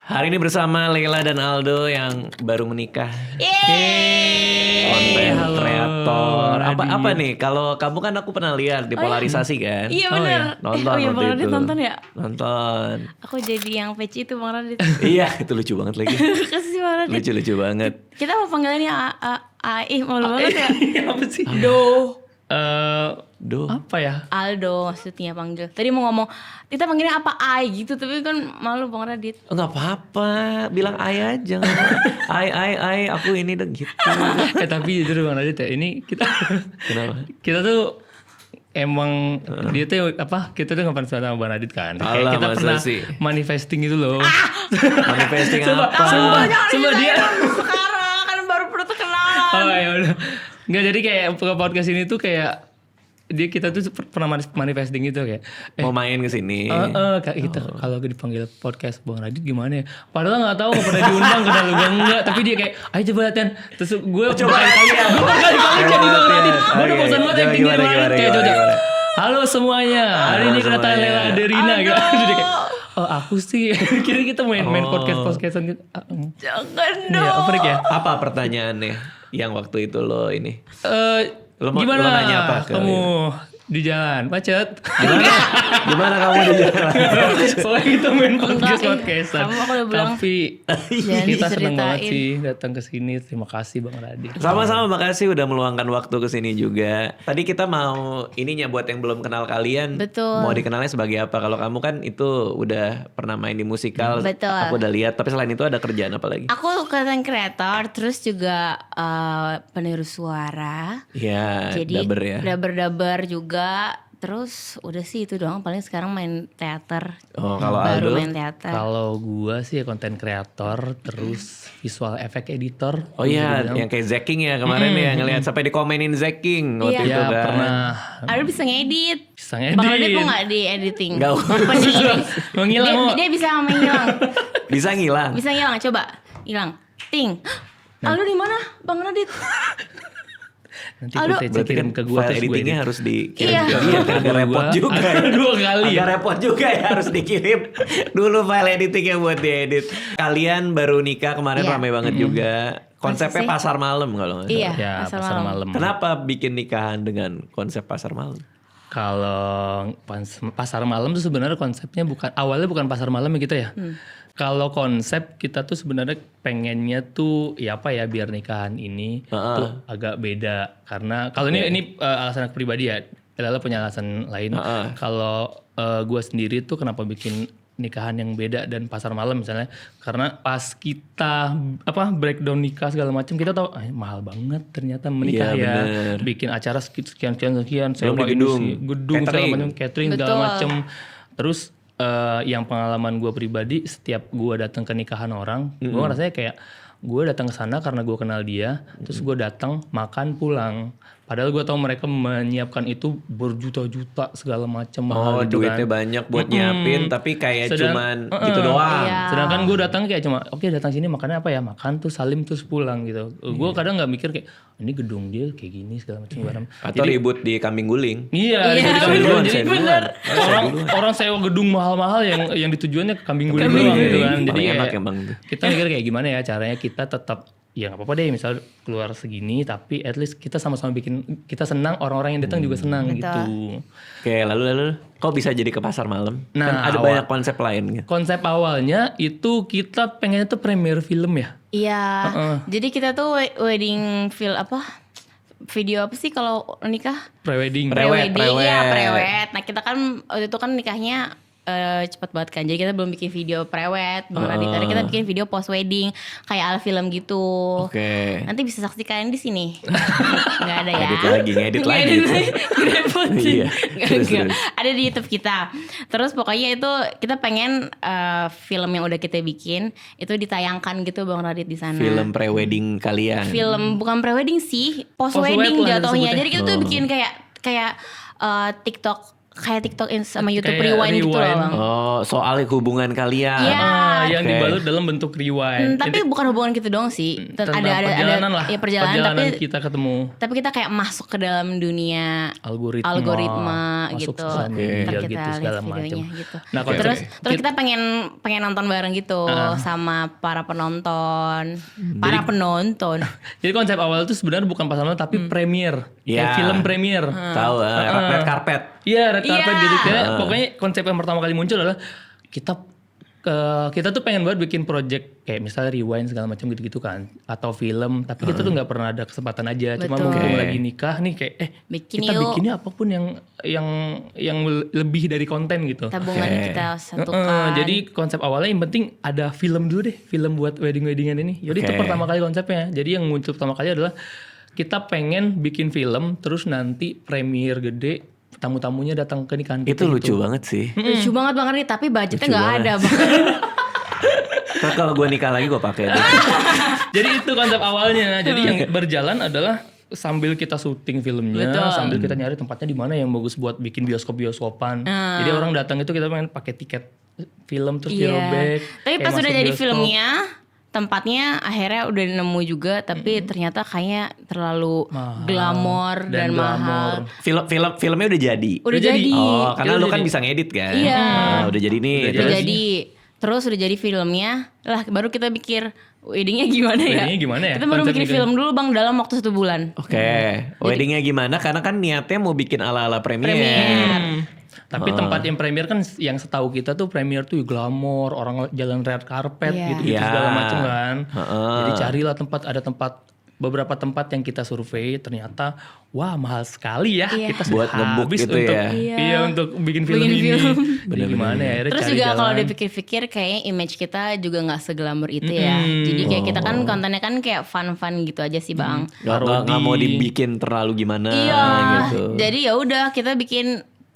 Hari ini bersama Leila dan Aldo yang baru menikah. Yeay. Konten Halo, kreator. Radit. Apa nih? Kalau kamu kan aku pernah lihat di Polarisasi kan. Iya Oh, bener. iya. Nonton Oh iya, waktu Bang Radit itu. nonton ya? Nonton. Aku jadi yang peci itu Bang Radit. Iya, itu lucu banget lagi. Kasih Bang Radit. Lucu-lucu banget. Kita mau panggilannya Ih malu banget ya. Apa sih? Duh. Apa ya? Aldo maksudnya panggil. Tadi mau ngomong kita panggilnya apa Ai gitu tapi kan malu Bang Radit. Enggak apa-apa, bilang ay aja. Ay, aku ini dong gitu. Tapi jujur Bang Radit ya, ini kita Kenapa? kita tuh emang dia tuh apa? Kita tuh ngefans sama Bang Radit kan. Kayak Alah, kita masa pernah sih? manifesting itu loh. Manifesting Sumpah, apa? sumpah dia. Sekarang kan baru perlu kenalan. Oh ya udah. Enggak, jadi kayak podcast ini tuh kayak kita tuh pernah manifesting gitu kayak Mau main ke sini. kayak kita kalau dipanggil podcast Bang Radit gimana ya? Padahal nggak tahu, nggak pernah diundang, kenal juga enggak. Tapi dia kayak, ayo coba latihan. Terus gue berkali-kali jadi Bang Radit. Gue udah bosan banget acting dia banget. Kayak coba. Halo semuanya, hari ini kedatangan Leila Derina gitu. Jadi kayak, oh aku sih kira kita main podcastan gitu. Jangan Ya, dong. apa ya? Apa pertanyaannya yang waktu itu lo ini? Lo Gimana lo nanya apa ke kamu di jalan macet? Gimana kamu di jalan? Soalnya kita main podcastan. Kamu aku udah bilang Tapi jangan kita seneng banget diceritain. sih datang ke sini. Terima kasih Bang Radit. Sama-sama, makasih udah meluangkan waktu ke sini juga. Tadi kita mau ininya buat yang belum kenal kalian. Betul. Mau dikenalnya sebagai apa? Kalau kamu kan itu udah pernah main di musikal. Betul. Aku udah lihat. Tapi selain itu ada kerjaan apa lagi? Aku content creator terus juga peniru suara. Ya, Jadi daber ya. daber juga. Terus udah sih itu doang. Paling sekarang main teater. Oh, kalau Baru Aldo? main teater. Kalau gua sih konten kreator, terus visual effect editor. Oh iya, yang kayak Zaking ya kemarin ya ngelihat sampai dikomenin Zaking waktu Iya. itu Ya kan. pernah Aduh bisa ngedit. bisa Bang Radit ngedit. mau gak di editing? Nggak Apa nih? Menghilang dia, mau. dia bisa menghilang. Bisa ngilang. Bisa ngilang, coba. Hilang. Ting. Aldo di mana? Bang Radit. Nanti Aduh. footage Berarti kirim kan ke gua file terus gua editingnya edit. harus dikirim Iya. ke dia kan agak repot juga ya. Dua kali ya. Agak repot juga ya harus dikirim dulu file editingnya buat diedit. Kalian baru nikah kemarin Iya. ramai banget juga. Konsepnya sih? pasar malam kalau nggak salah. Iya. Ya, pasar malam. Kenapa bikin nikahan dengan konsep pasar malam? Kalau pasar malam tuh sebenarnya konsepnya awalnya bukan pasar malam ya kita ya. Kalau konsep kita tuh sebenarnya pengennya tuh ya apa ya biar nikahan ini tuh agak beda karena kalau ini alasan aku pribadi ya. Lala punya alasan lain. Kalau gue sendiri tuh kenapa bikin nikahan yang beda dan pasar malam misalnya karena pas kita breakdown nikah segala macam kita tahu mahal banget ternyata menikah Iya, ya bener. bikin acara sekian Belum di gedung. gedung segala Catering. macam catering segala Betul. macam terus yang pengalaman gue pribadi setiap gue datang ke nikahan orang gue rasanya kayak gue datang ke sana karena gue kenal dia terus gue datang makan pulang padahal gue tahu mereka menyiapkan itu berjuta-juta segala macam Oh, mahal gitu duitnya kan. banyak buat nyiapin tapi kayak cuman gitu Iya. doang. Sedangkan gue datang kayak cuma oke datang sini makannya apa ya makan tuh salim terus pulang gitu. Gue kadang nggak mikir kayak ini gedung dia kayak gini segala macam barang. Atau ribut di kambing guling. Iya, Iya, ribut di kambing duluan, guling. saya Jadi duluan. orang sewa gedung mahal-mahal yang ditujuannya ke kambing guling Kambing doang gitu guling. kan. Jadi Paling enak kayak emang tuh. kita mikir kayak gimana ya caranya kita tetap ya nggak apa-apa deh misal keluar segini tapi at least kita sama-sama bikin kita senang orang-orang yang datang juga senang gitu. Oke, lalu kok bisa jadi ke pasar malam? Nah, Kan ada awal- banyak konsep lain. Konsep awalnya itu kita pengennya tuh premier film ya. Iya. Jadi kita tuh wedding video apa sih kalau nikah? Prewedding. Prewed. Iya, prewed. Nah, kita kan waktu itu kan nikahnya cepat banget kan. Jadi kita belum bikin video prewed, Bang Radit. Tadi kita bikin video post wedding kayak ala film gitu. Oke. Nanti bisa saksikan di sini. Enggak ada ya. Ngedit lagi. Ngerepotin. Iya. Nggak, Terus, nggak. terus. Ada di YouTube kita. Terus pokoknya itu kita pengen film yang udah kita bikin itu ditayangkan gitu Bang Radit di sana. Film prewedding kalian. Film bukan prewedding sih, post Post-wed wedding lah jatuhnya. disebutnya. Jadi kita tuh bikin kayak TikTok kayak TikTok sama YouTube Kayak Rewind gitu loh rewind. Bang. Oh, soal hubungan kalian. Iya. Yang Oke. dibalut dalam bentuk rewind. Tapi bukan hubungan kita doang sih. Tentang ada perjalanan lah. ya perjalanan tapi kita ketemu tapi kita kayak masuk ke dalam dunia algoritma masuk gitu. sosial media Ntar kita gitu lihat segala videonya macam. gitu. Nah, kalau terus kita- kita pengen nonton bareng gitu sama para penonton. Para penonton. Jadi konsep awal itu sebenarnya bukan pasar malam tapi premier. Iya. Kayak film premier. Tahu, red carpet. Iya, red carpet Iya. gitu. Kayak pokoknya konsep yang pertama kali muncul adalah kita tuh pengen banget bikin project kayak misalnya rewind segala macam gitu-gitu kan, atau film, tapi kita tuh nggak pernah ada kesempatan aja. Cuma Betul. mumpung Oke. lagi nikah nih kayak Bikin kita yuk. bikinnya apapun yang lebih dari konten gitu. Tabungan Oke. kita satukan. Jadi konsep awalnya yang penting ada film dulu deh, film buat weddingan ini. Jadi itu Oke. pertama kali konsepnya. Jadi yang muncul pertama kali adalah kita pengen bikin film, terus nanti premier gede, tamu-tamunya datang ke nikahan kita. Itu lucu banget sih. lucu banget Bang Ardi, tapi budgetnya Lucu nggak banget. ada Bang. Ntar kalau gue nikah lagi gue pakai itu. Jadi itu konsep awalnya. Jadi yang berjalan adalah sambil kita syuting filmnya, Betul. sambil kita nyari tempatnya di mana yang bagus buat bikin bioskopan. Jadi orang datang itu kita pengen pakai tiket film terus dirobek. Tapi kayak pas masuk udah jadi bioskop. filmnya, tempatnya akhirnya udah nemu juga, tapi ternyata kayaknya terlalu Mahal glamor dan mahal. Filmnya udah jadi. Udah jadi. Oh, karena Udah lu kan jadi. bisa ngedit kan. Iya. Udah jadi nih. Udah Udah terus? jadi. Terus udah jadi filmnya, lah baru kita pikir weddingnya gimana ya? Weddingnya gimana ya? Kita baru Konsepnya bikin kayak- film dulu Bang dalam waktu 1 bulan. Oke, weddingnya gimana? Karena kan niatnya mau bikin ala-ala premier. Tapi tempat yang premier kan yang setahu kita tuh premier tuh glamor, orang jalan red carpet Iya. gitu-gitu Iya. segala macam kan. Heeh. Jadi carilah beberapa tempat yang kita survei ternyata wah mahal sekali ya. Iya. Kita Buat nge-book habis gitu untuk ya. Iya. untuk bikin film Bikin ini. film. Jadi gimana ya? Akhirnya Terus cari juga kalau jalan. dipikir-pikir kayaknya image kita juga nggak seglamor itu ya. Jadi kayak kita kan kontennya kan kayak fun-fun gitu aja sih Bang. Nggak mau dibikin terlalu gimana Iya. gitu. Jadi ya udah kita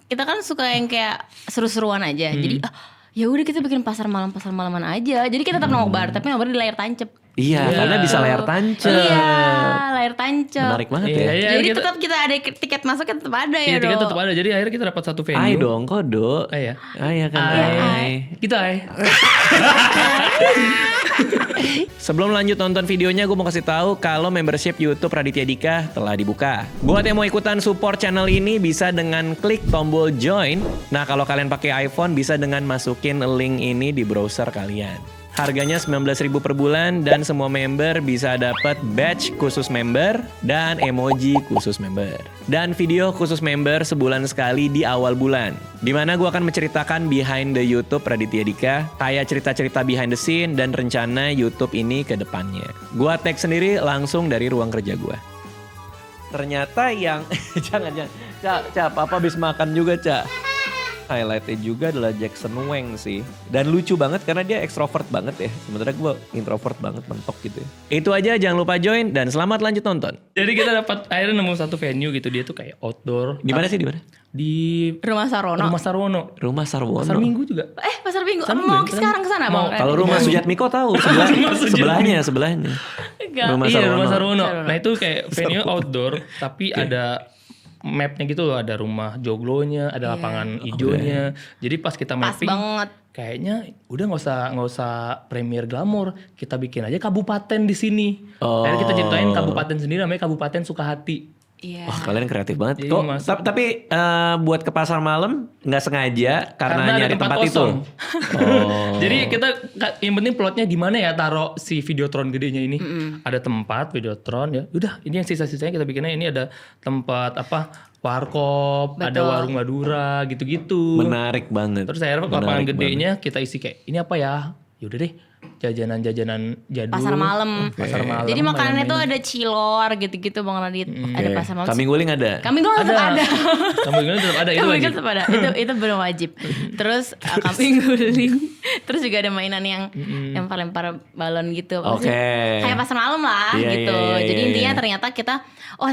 kita kan suka yang kayak seru-seruan aja. Jadi ya udah kita bikin pasar malaman aja. Jadi kita tetap nobar tapi nobar di layar tancap. Iya, karena bisa layar tancap. Iya, layar tancap. Menarik banget Iya, ya. iya. Jadi kita- tetap kita ada tiket masuknya tetap ada ya Iya, tiket dong. tetap ada. Jadi akhirnya kita dapat satu venue. Ay dong, kodo. Ay ya. Ay ya kan. Ay. Ay. Kita ay. Sebelum lanjut nonton videonya, gue mau kasih tahu kalau membership YouTube Raditya Dika telah dibuka. Buat yang mau ikutan support channel ini bisa dengan klik tombol join. Nah, kalau kalian pakai iPhone bisa dengan masukin link ini di browser kalian. Harganya 19.000 per bulan dan semua member bisa dapat badge khusus member dan emoji khusus member. Dan video khusus member sebulan sekali di awal bulan. Dimana gue akan menceritakan behind the YouTube Raditya Dika, kayak cerita-cerita behind the scene dan rencana YouTube ini ke depannya. Gue tag sendiri langsung dari ruang kerja gue. Ternyata yang jangan Cak, Papa habis makan juga, Cak. Highlightnya juga adalah Jackson Wang sih. Dan lucu banget karena dia ekstrovert banget ya. Sementara gue introvert banget, mentok gitu ya. Itu aja, jangan lupa join dan selamat lanjut nonton. Jadi kita dapat akhirnya nemu satu venue gitu. Dia tuh kayak outdoor. Di mana sih, di mana? Di Rumah Sarono. Rumah Sarwono. Rumah Sarwono. Pasar Minggu juga. Pasar Minggu. Pasar Mau Minggu, sekarang ke sana mau. Bang? Kalau rumah Sujatmiko tahu, sebelahnya. Enggak. Rumah Iya, Sarwono. Rumah Sarwono. Sarwono. Nah, itu kayak venue outdoor tapi ada mapnya gitu loh, ada rumah joglonya, ada lapangan hijaunya. Jadi pas kita Pas mapping banget. kayaknya udah nggak usah premier glamor, kita bikin aja kabupaten di sini. Oh. Akhirnya kita ciptain kabupaten sendiri namanya Kabupaten Sukahati. Iya. Wah, kalian kreatif banget. Jadi Kok, masuk. tapi buat ke pasar malam nggak sengaja karena ada nyari tempat itu. kosong. Oh. Jadi kita yang penting plotnya di mana ya taruh si Videotron gedenya ini. Ada tempat Videotron ya. Udah, ini yang sisa-sisanya kita bikinnya ini ada tempat warkop, ada Betul. warung Madura gitu-gitu. Menarik banget. Terus akhirnya Menarik lapangan banget. gedenya kita isi kayak ini apa ya? Yaudah deh, jajanan-jajanan jadul. Pasar malam. Pasar malam. Jadi makanannya tuh main-main. ada cilor gitu-gitu Bang Radit. Ada Oke. pasar malam. Kambing guling ada. Kambing guling tetap ada. Kambing guling tetap ada itu Kambing wajib. guling tetap ada. Itu belum wajib. Terus kambing guling. Terus juga ada mainan yang lempar-lempar balon gitu. Oke. Kayak pasar malam lah Iya, gitu. iya, iya, Jadi iya. intinya ternyata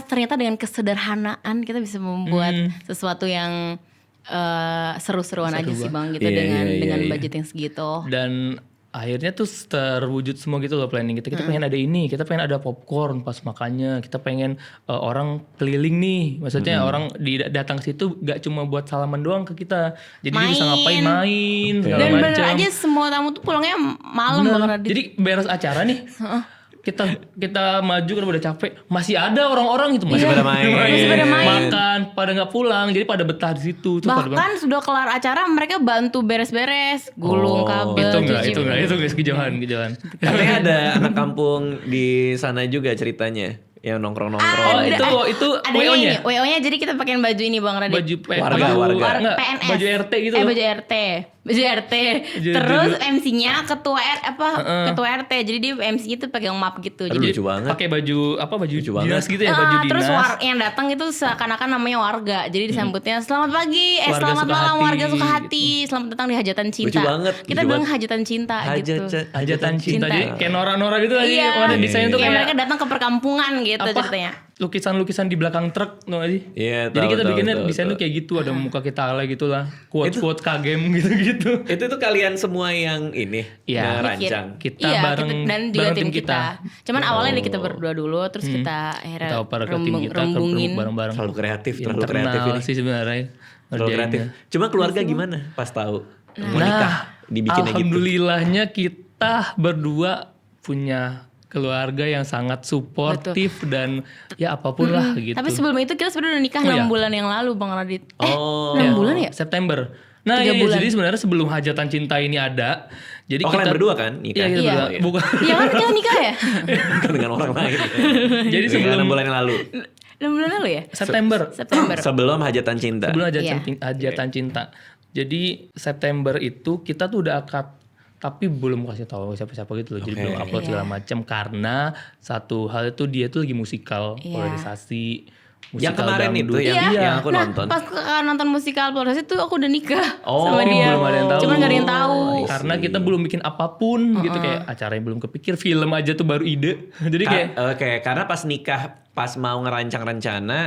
ternyata dengan kesederhanaan kita bisa membuat sesuatu yang seru-seruan aja sih Bang gitu Iya, dengan iya, iya, dengan iya. budget yang segitu. Dan akhirnya tuh terwujud semua gitu loh planning kita. Kita pengen ada ini, kita pengen ada popcorn pas makannya, kita pengen orang keliling nih. Maksudnya orang datang ke situ gak cuma buat salaman doang ke kita. Jadi dia bisa ngapain main segala Dan bener macam. aja semua tamu tuh pulangnya malam Bener. Bang Radit. Jadi beres acara nih. kita maju kan udah capek, masih ada orang-orang itu Masih pada main. Masih pada main. makan, pada nggak pulang, jadi pada betah di situ. Terus pada bilang, Bahkan sudah kelar acara mereka bantu beres-beres, gulung kabel, itu cuci nggak kejauhan. Katanya ada anak kampung di sana juga ceritanya yang nongkrong-nongkrong. itu ada WO-nya? ini, WO-nya jadi kita pakein baju ini Bang Radit. Baju Warga. Enggak, PNS. baju RT gitu loh. Baju RT. Terus MC-nya ketua ketua RT. Jadi dia MC-nya tuh pegang map gitu. Aduh, Jadi lucu banget. Pakai baju baju Lucu dinas banget. gitu ya, baju dinas. terus yang datang itu seakan-akan namanya warga. Jadi disambutnya selamat pagi, Warga selamat suka malam hati, warga suka hati, selamat datang di hajatan cinta. Lucu banget, Kita lucu bilang banget. hajatan cinta gitu. Hajatan cinta. Cinta. Jadi kayak Nora gitu aja. Iya. Warna desainnya tuh Kayak kayak mereka datang ke perkampungan gitu apa? ceritanya. Lukisan-lukisan di belakang truk, tau gak sih? Iya, Jadi tahu, kita tahu, bikinnya tahu, desain tahu. tuh kayak gitu, ada muka kita ala gitu lah. Quote-quote kagem gitu-gitu. Itu tuh kalian semua yang ini Iya. ngerancang. Kita bareng dan juga bareng tim kita. Cuman awalnya dari kita berdua dulu, terus kita akhirnya Kita oper ke tim kita, rembungin. bareng-bareng. Terlalu kreatif ini. sih sebenarnya. Terlalu kreatif. Cuma keluarga gimana pas tahu mau nikah dibikinnya gitu? Alhamdulillahnya kita berdua punya keluarga yang sangat suportif dan ya apapun lah gitu. Tapi sebelum itu kita sebenarnya udah nikah Oh, 6 iya? bulan yang lalu Bang Radit. Oh. 6 bulan ya? September. Nah, 3 bulan. jadi sebenarnya sebelum hajatan cinta ini ada, jadi Oh, kita kalian berdua kan nikah? Iya, kita Iya. berdua. Oh, iya. Bukan. Iya kan kita nikah ya? Bukan dengan orang lain. Jadi Dengan sebelum 6 bulan yang lalu. 6 bulan lalu ya? September. September. Sebelum hajatan cinta. Sebelum Iya. hajatan cinta. Jadi September itu kita tuh udah akad, tapi belum kasih tahu siapa-siapa gitu loh. Jadi Oke. belum upload segala macam karena satu hal itu dia tuh lagi musikal, Iya. polarisasi. Yang musikal kemarin itu dangdut. yang, Iya. yang aku nah, nonton. pas nonton musikal Polres itu aku udah nikah Oh, sama Tapi dia. belum ada yang tahu. Cuman gak ada yang tahu. Karena kita belum bikin apapun gitu, kayak acaranya belum kepikir, film aja tuh baru ide. Jadi kayak Oke, karena pas nikah, pas mau ngerancang rencana,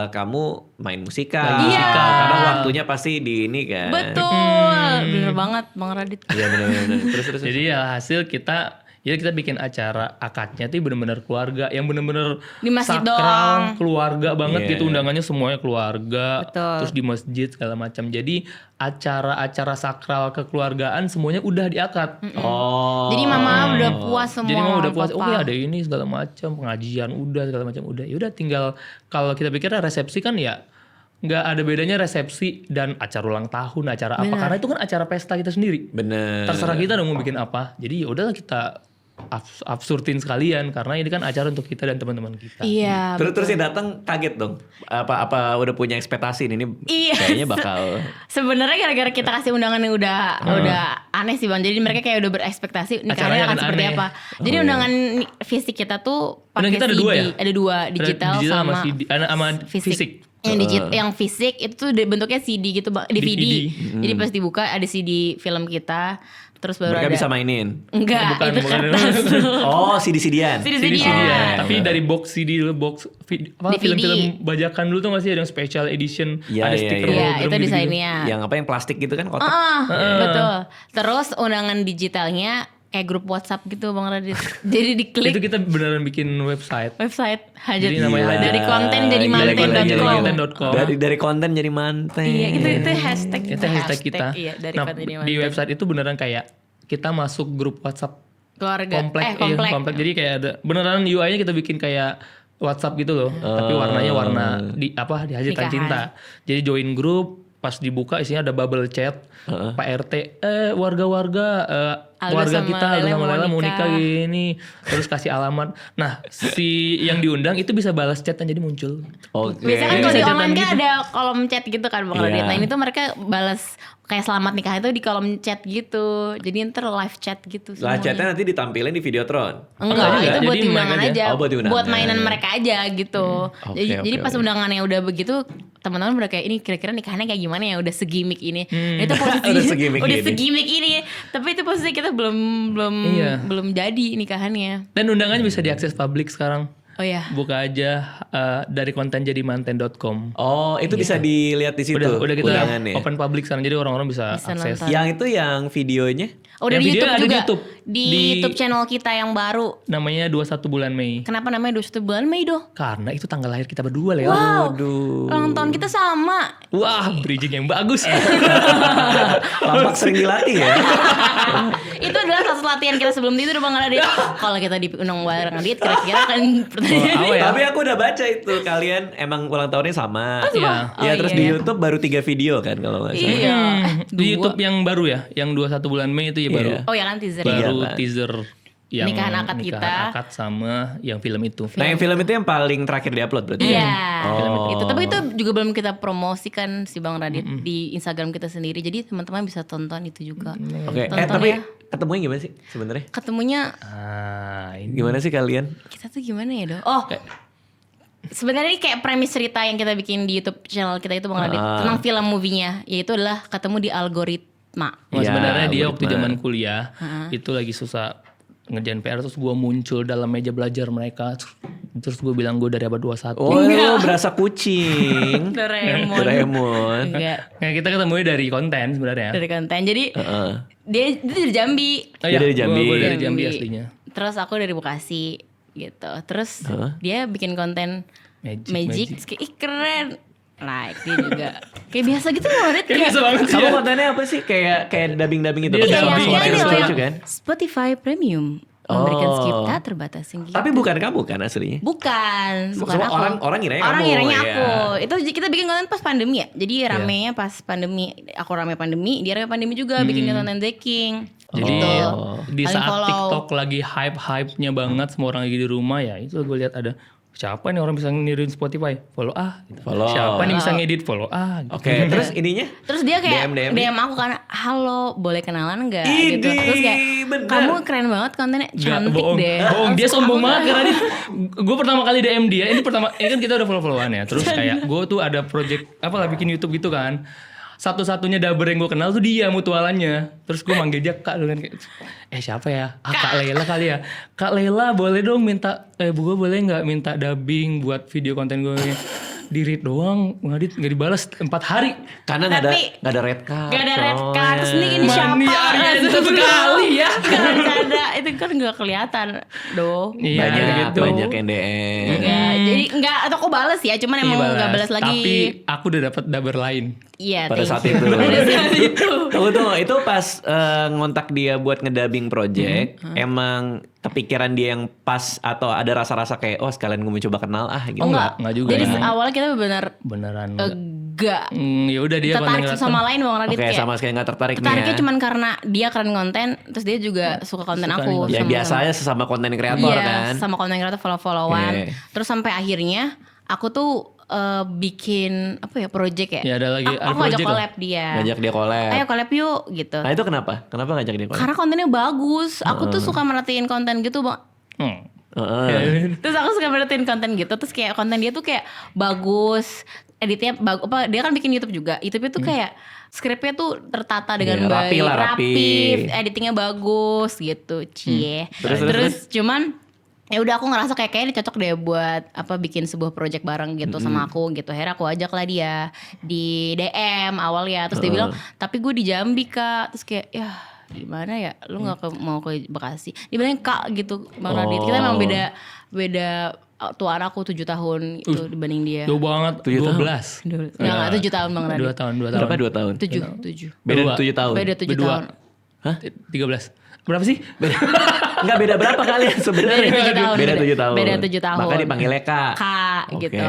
kamu main musikal. Main musikal. Karena waktunya pasti di ini kan. Betul. Bener banget Bang Radit. Iya benar-benar. Terus. jadi ya hasil kita bikin acara akadnya tuh bener-bener keluarga yang bener-bener Di masjid sakral, doang. keluarga banget Iya. gitu, undangannya semuanya keluarga. Betul. Terus di masjid segala macam. Jadi acara-acara sakral kekeluargaan semuanya udah diakad. Oh. Jadi mama udah puas semua. Jadi mama udah puas, papa. oke ada ini segala macam, pengajian udah segala macam udah. Ya udah tinggal kalau kita pikir resepsi kan ya nggak ada bedanya resepsi dan acara ulang tahun, acara apa, karena itu kan acara pesta kita sendiri. Bener. Terserah kita dong mau bikin apa. Jadi ya udahlah kita absurdin sekalian karena ini kan acara untuk kita dan teman-teman kita. Iya. Terus yang datang kaget dong. Apa udah punya ekspektasi ini Iya. kayaknya bakal. Sebenarnya gara-gara kita kasih undangan yang udah aneh sih Bang. Jadi mereka kayak udah berekspektasi nikahnya Acaranya akan kan seperti aneh. apa. Jadi undangan fisik kita tuh Undangan pakai kita ada CD. dua ya? Ada dua, digital sama CD, sama fisik. Yang fisik itu tuh bentuknya CD gitu Bang, DVD. Jadi pas dibuka ada CD film kita, terus baru Mereka ada. bisa mainin. Enggak, Bukan, itu bukan. kertas. Oh, CD-CD-an. CD-CD-an. CD-CD ya. Tapi dari box CD dulu, box DVD. film-film bajakan dulu tuh masih ada yang special edition, Iya, ada iya, stiker iya. Iya, hologram itu gitu-gitu. desainnya. Yang apa yang plastik gitu kan kotak. Betul. Terus undangan digitalnya kayak grup WhatsApp gitu Bang Radit. Jadi diklik Itu kita beneran bikin website. hajat. Jadi namanya hajat. Dari konten jadi Gila, gila, manten.com. gila, gila. Manten.com. Dari konten jadi manten. Iya, itu hashtag Itu hashtag kita. Iya, dari Nah, konten jadi di manten. website itu beneran kayak kita masuk grup WhatsApp Keluarga. komplek. Komplek. Komplek. Jadi kayak ada beneran UI-nya kita bikin kayak WhatsApp gitu loh. Tapi warnanya warna di hajatan Nikahan. cinta. Jadi join grup, pas dibuka isinya ada bubble chat. Pak RT, warga-warga Aldo warga sama kita Aldo Lele sama mau Lela mau nikah. nikah gini, terus kasih alamat. Nah, si yang diundang itu bisa balas chat dan jadi muncul. Oke. Biasanya kan Jadi kalau di bisa online chatan kan gitu. ada kolom chat gitu kan Bang Radit. Iya. Nah ini tuh mereka balas kayak selamat nikah itu di kolom chat gitu. Jadi ntar live chat gitu Lah semuanya. chatnya nanti ditampilin di Videotron. Enggak, juga. itu buat Jadi undangan mic aja. aja. Oh, buat undangan. Buat mainan mereka aja gitu. Oke, Jadi oke, pas oke. undangannya udah begitu, teman-teman udah kayak ini kira-kira nikahannya kayak gimana ya? Udah segimik ini. Nah, itu posisi Udah segimik udah ini. segimik ini. Tapi itu posisi kita belum Iya. belum jadi nikahannya. Dan undangannya bisa diakses publik sekarang. Oh ya. Buka aja dari konten jadi manten.com. Oh, itu bisa dilihat di situ. Udah kita undangannya. open public sekarang, jadi orang-orang bisa Bisa akses. nonton. Yang itu yang videonya. Oh, udah Yang di video YouTube ada di juga. YouTube. Di Di- YouTube channel kita yang baru. Namanya 21 bulan Mei. Kenapa namanya 21 bulan Mei doh? Karena itu tanggal lahir kita berdua, Leo. Wow. Aduh. Ulang tahun kita sama. Wah, bridging yang bagus. Tampak sering dilatih ya. Itu adalah satu latihan kita sebelum tidur Bang Radit. Kalau kita diundang bareng Radit kira-kira kan pertanyaan. Apa ya? Tapi aku udah baca itu kalian emang ulang tahunnya sama. Iya. Ya Oh, terus iya, di iya. YouTube baru 3 video kan kalau nggak salah. Iya. Di YouTube yang baru ya, yang 21 bulan Mei itu ya baru. Iya. Oh ya kan teaser. Iya, Baru kan. teaser yang Nikahan akad kita. akad sama yang film itu. Nah yang film itu yang paling terakhir diupload berarti. Iya. Oh. Itu tapi itu juga belum kita promosikan si Bang Radit di Instagram kita sendiri. Jadi teman-teman bisa tonton itu juga. Oke. Tonton Tapi ya. ketemunya gimana sih sebenarnya? Ketemunya Ah, ini Gimana sih kalian? kita tuh gimana ya, Doh? Oh. Sebenarnya ini kayak premis cerita yang kita bikin di YouTube channel kita itu Bang Radit tentang film movie-nya, yaitu adalah ketemu di algoritma. Oh, Iya, sebenarnya dia waktu algoritma. zaman kuliah itu lagi susah ngerjain PR, terus gue muncul dalam meja belajar mereka, terus gue bilang gue dari abad 21. Oh lu berasa kucing. Doraemon. Doraemon. Enggak, Nah, kita ketemunya dari konten sebenarnya. dari konten. Jadi Heeh. dia dari Jambi. Oh, Dia dari Jambi. Gue dari Jambi aslinya. Terus aku dari Bekasi gitu. Terus dia bikin konten Magic. Terus kayak, ih keren. Like dia juga kayak biasa gitu loh Radit. Kayak biasa banget sih Kamu ya. kontennya apa sih? Kayak dubbing itu. Dia pakai dubbing. suara Iya, suara iya. lucu kan? Spotify Premium memberikan Oh. skip tak terbatas yang gitu. Tapi bukan kamu kan aslinya? Bukan Semua aku. orang ngiranya Orang kamu, ngiranya iya. aku. Itu kita bikin konten pas pandemi ya. Jadi ramenya pas pandemi. Aku rame pandemi, dia rame pandemi juga bikin konten Zeking. Jadi Gitu. di Saling saat follow. TikTok lagi hype-hype-nya banget, semua orang lagi di rumah ya, itu gue lihat ada siapa nih orang bisa niruin Spotify, follow gitu. Follow. Siapa nih bisa ngedit, follow gitu. Oke, terus ininya? Terus dia kayak DM. DM aku kan, halo boleh kenalan nggak? Idih, Gitu. Terus kayak bener. kamu keren banget kontennya, Nggak, cantik bohong. deh. Bohong, dia Terus sombong aku banget kayak, karena gue pertama kali DM dia, ini kan kita udah follow-followan ya. Terus kayak gue tuh ada project apalah bikin YouTube gitu kan. Satu-satunya dubber yang gue kenal tuh dia mutualannya. Terus gue manggil dia Kak dulu kan kayak, siapa ya? Kak Lela kali ya. Kak Lela boleh dong minta, gue boleh nggak minta dubbing buat video konten gue? Di read doang, ngadit nggak dibalas 4 hari. Karena nggak Tapi- ada red card. Gak ada red coy. card. Terus ini siapa? Mani Arya itu sekali ya. Gak ada, itu kan gak kelihatan doh. Iya Banyak gitu. banyak yang DM. Enggak, jadi enggak, atau aku bales ya, cuman emang Iya, enggak balas. balas lagi. Tapi aku udah dapat dubber lain. Iya, Pada thank saat you. itu. Pada saat itu. Tunggu, itu pas ngontak dia buat ngedubbing project, emang kepikiran dia yang pas atau ada rasa-rasa kayak sekalian gue mau coba kenal gitu. Oh enggak, enggak juga jadi ya. awalnya kita benar Beneran. enggak Ya udah dia tertarik konten sama lain Bang Radit Oke, kayak. sama sekali nggak tertarik nih Tertariknya ya. cuman karena dia keren konten, terus dia juga suka konten Suka aku. nih Ya sama- biasanya sesama konten kreator Iya, kan. sama konten kreator follow-followan. Oke. Terus sampai akhirnya aku tuh bikin apa ya project ya. Ya, ada lagi, ada Aku ngajak project collab dia. Ngajak dia collab. Ayo collab yuk gitu. Nah itu kenapa? Kenapa ngajak dia collab? Karena kontennya bagus. Aku tuh suka merhatiin konten gitu, Bang. Heeh. Terus aku suka merhatiin konten gitu. Terus kayak konten dia tuh kayak bagus. Editnya bagus. Dia kan bikin YouTube juga. YouTube-nya tuh kayak skripnya tuh tertata dengan Iya, rapi baik, lah, rapi. editingnya bagus gitu, cie. Terus. Cuman ya udah aku ngerasa kayaknya ini cocok deh buat bikin sebuah project bareng gitu sama aku gitu. Akhirnya aku ajak lah dia di DM awal ya. Terus dia bilang, tapi gue di Jambi Kak. Terus kayak ya gimana ya, lu nggak mau ke Bekasi? Dia bilang Kak gitu, Bang Radit. Kita emang beda tuaan aku 7 tahun itu dibanding dia. Jauh banget. 7 tahun. 12. Enggak 7 tahun Bang Radit. 2 tahun. Berapa 2 tahun? 7. Beda Dua. 7 tahun. Beda 7 Berdua. tahun. Hah? 13. Berapa sih? Enggak beda berapa kalian sebenarnya? Beda 7 tahun. Beda 7 tahun. Beda 7 tahun. Maka dipanggilnya Kak. Kak Oke. gitu.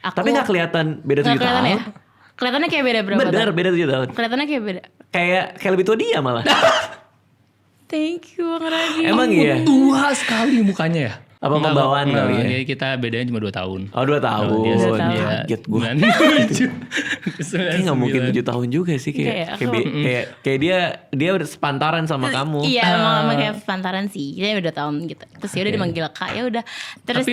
Aku- Tapi nggak kelihatan beda 7 Nggak kelihatan tahun. ya? Kelihatannya kayak beda berapa Bener, tahun? beda 7 tahun. Kelihatannya kayak beda. Kayak lebih tua dia malah. Thank you Bang Radit. Emang iya? Tua sekali mukanya ya. Apa Enggak, pembawaan enggak, kali ya? Jadi kita bedanya cuma 2 tahun. Oh 2 tahun. Dia tahun. Kaget gue. 97. Kayak gak mungkin 7 tahun juga sih. Enggak ya, Kayak dia udah sepantaran sama kamu. Iya emang kayak pantaran sih. Dia udah tahun gitu. Terus ya udah dimanggil Kak, ya udah. Terus Tapi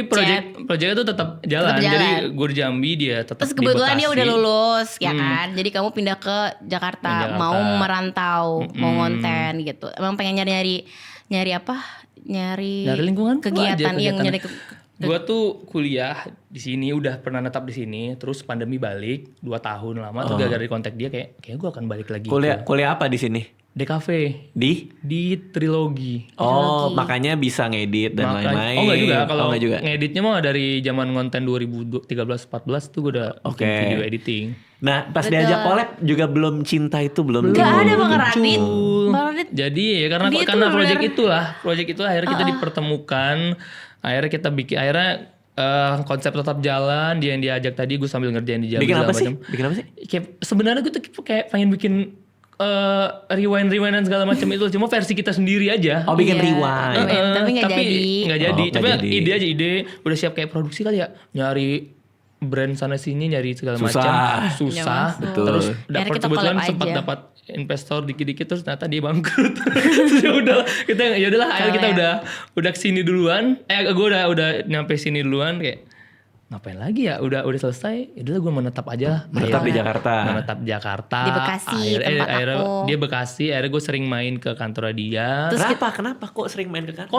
project itu tetap jalan. Tetap jalan. Jadi gue di Jambi, dia tetap Terus di kebetulan dia Bekasi. udah lulus ya kan. Jadi kamu pindah ke Jakarta, Jakarta. mau merantau, mau ngonten gitu. Emang pengen nyari apa? Nyari Dari lingkungan lu kegiatan aja, yang kegiatan. nyari Gue tuh kuliah di sini, udah pernah netap di sini, terus pandemi balik 2 tahun lama, terus gara-gara di kontak dia kayak gue akan balik lagi. Kuliah apa di sini? DKV Di? Trilogi. Oh, makanya bisa ngedit dan lain-lain. Oh enggak juga, kalau enggak juga. ngeditnya mah dari zaman konten 2013-14 tuh gue udah bikin Oke. video editing. Nah, pas diajak collab juga belum cinta itu belum. Gak ada timbul. Bang Radit. Bang Radit. Jadi ya karena Dia tuh project bener-bener- itulah akhirnya kita dipertemukan, akhirnya kita bikin konsep tetap jalan, dia yang diajak tadi gue sambil ngerjain di Jambi Bikin apa segala sih? macam. Bikin apa sih? Kayak sebenarnya gue tuh kayak pengen bikin rewind segala macam itu, cuma versi kita sendiri aja. Oh, bikin Iya. rewind. Tapi nggak jadi. Nggak jadi. Oh, nggak Tapi jadi. ide udah siap kayak produksi kali ya, nyari brand sana sini, nyari segala Susah. macam, Nggak susah. Betul. Terus Akhirnya kita kebetulan collab sempat aja. dapat investor dikit-dikit, terus ternyata dia bangkrut. Terus ya udahlah akhirnya kita udah kesini duluan. Gue udah nyampe sini duluan kayak ngapain lagi ya, udah selesai, ya udah gue menetap aja lah. Menetap di Jakarta. Menetap di Jakarta. Di Bekasi, tempat akhirnya aku. dia Bekasi, akhirnya gue sering main ke kantor dia. Kenapa kok sering main ke kantor?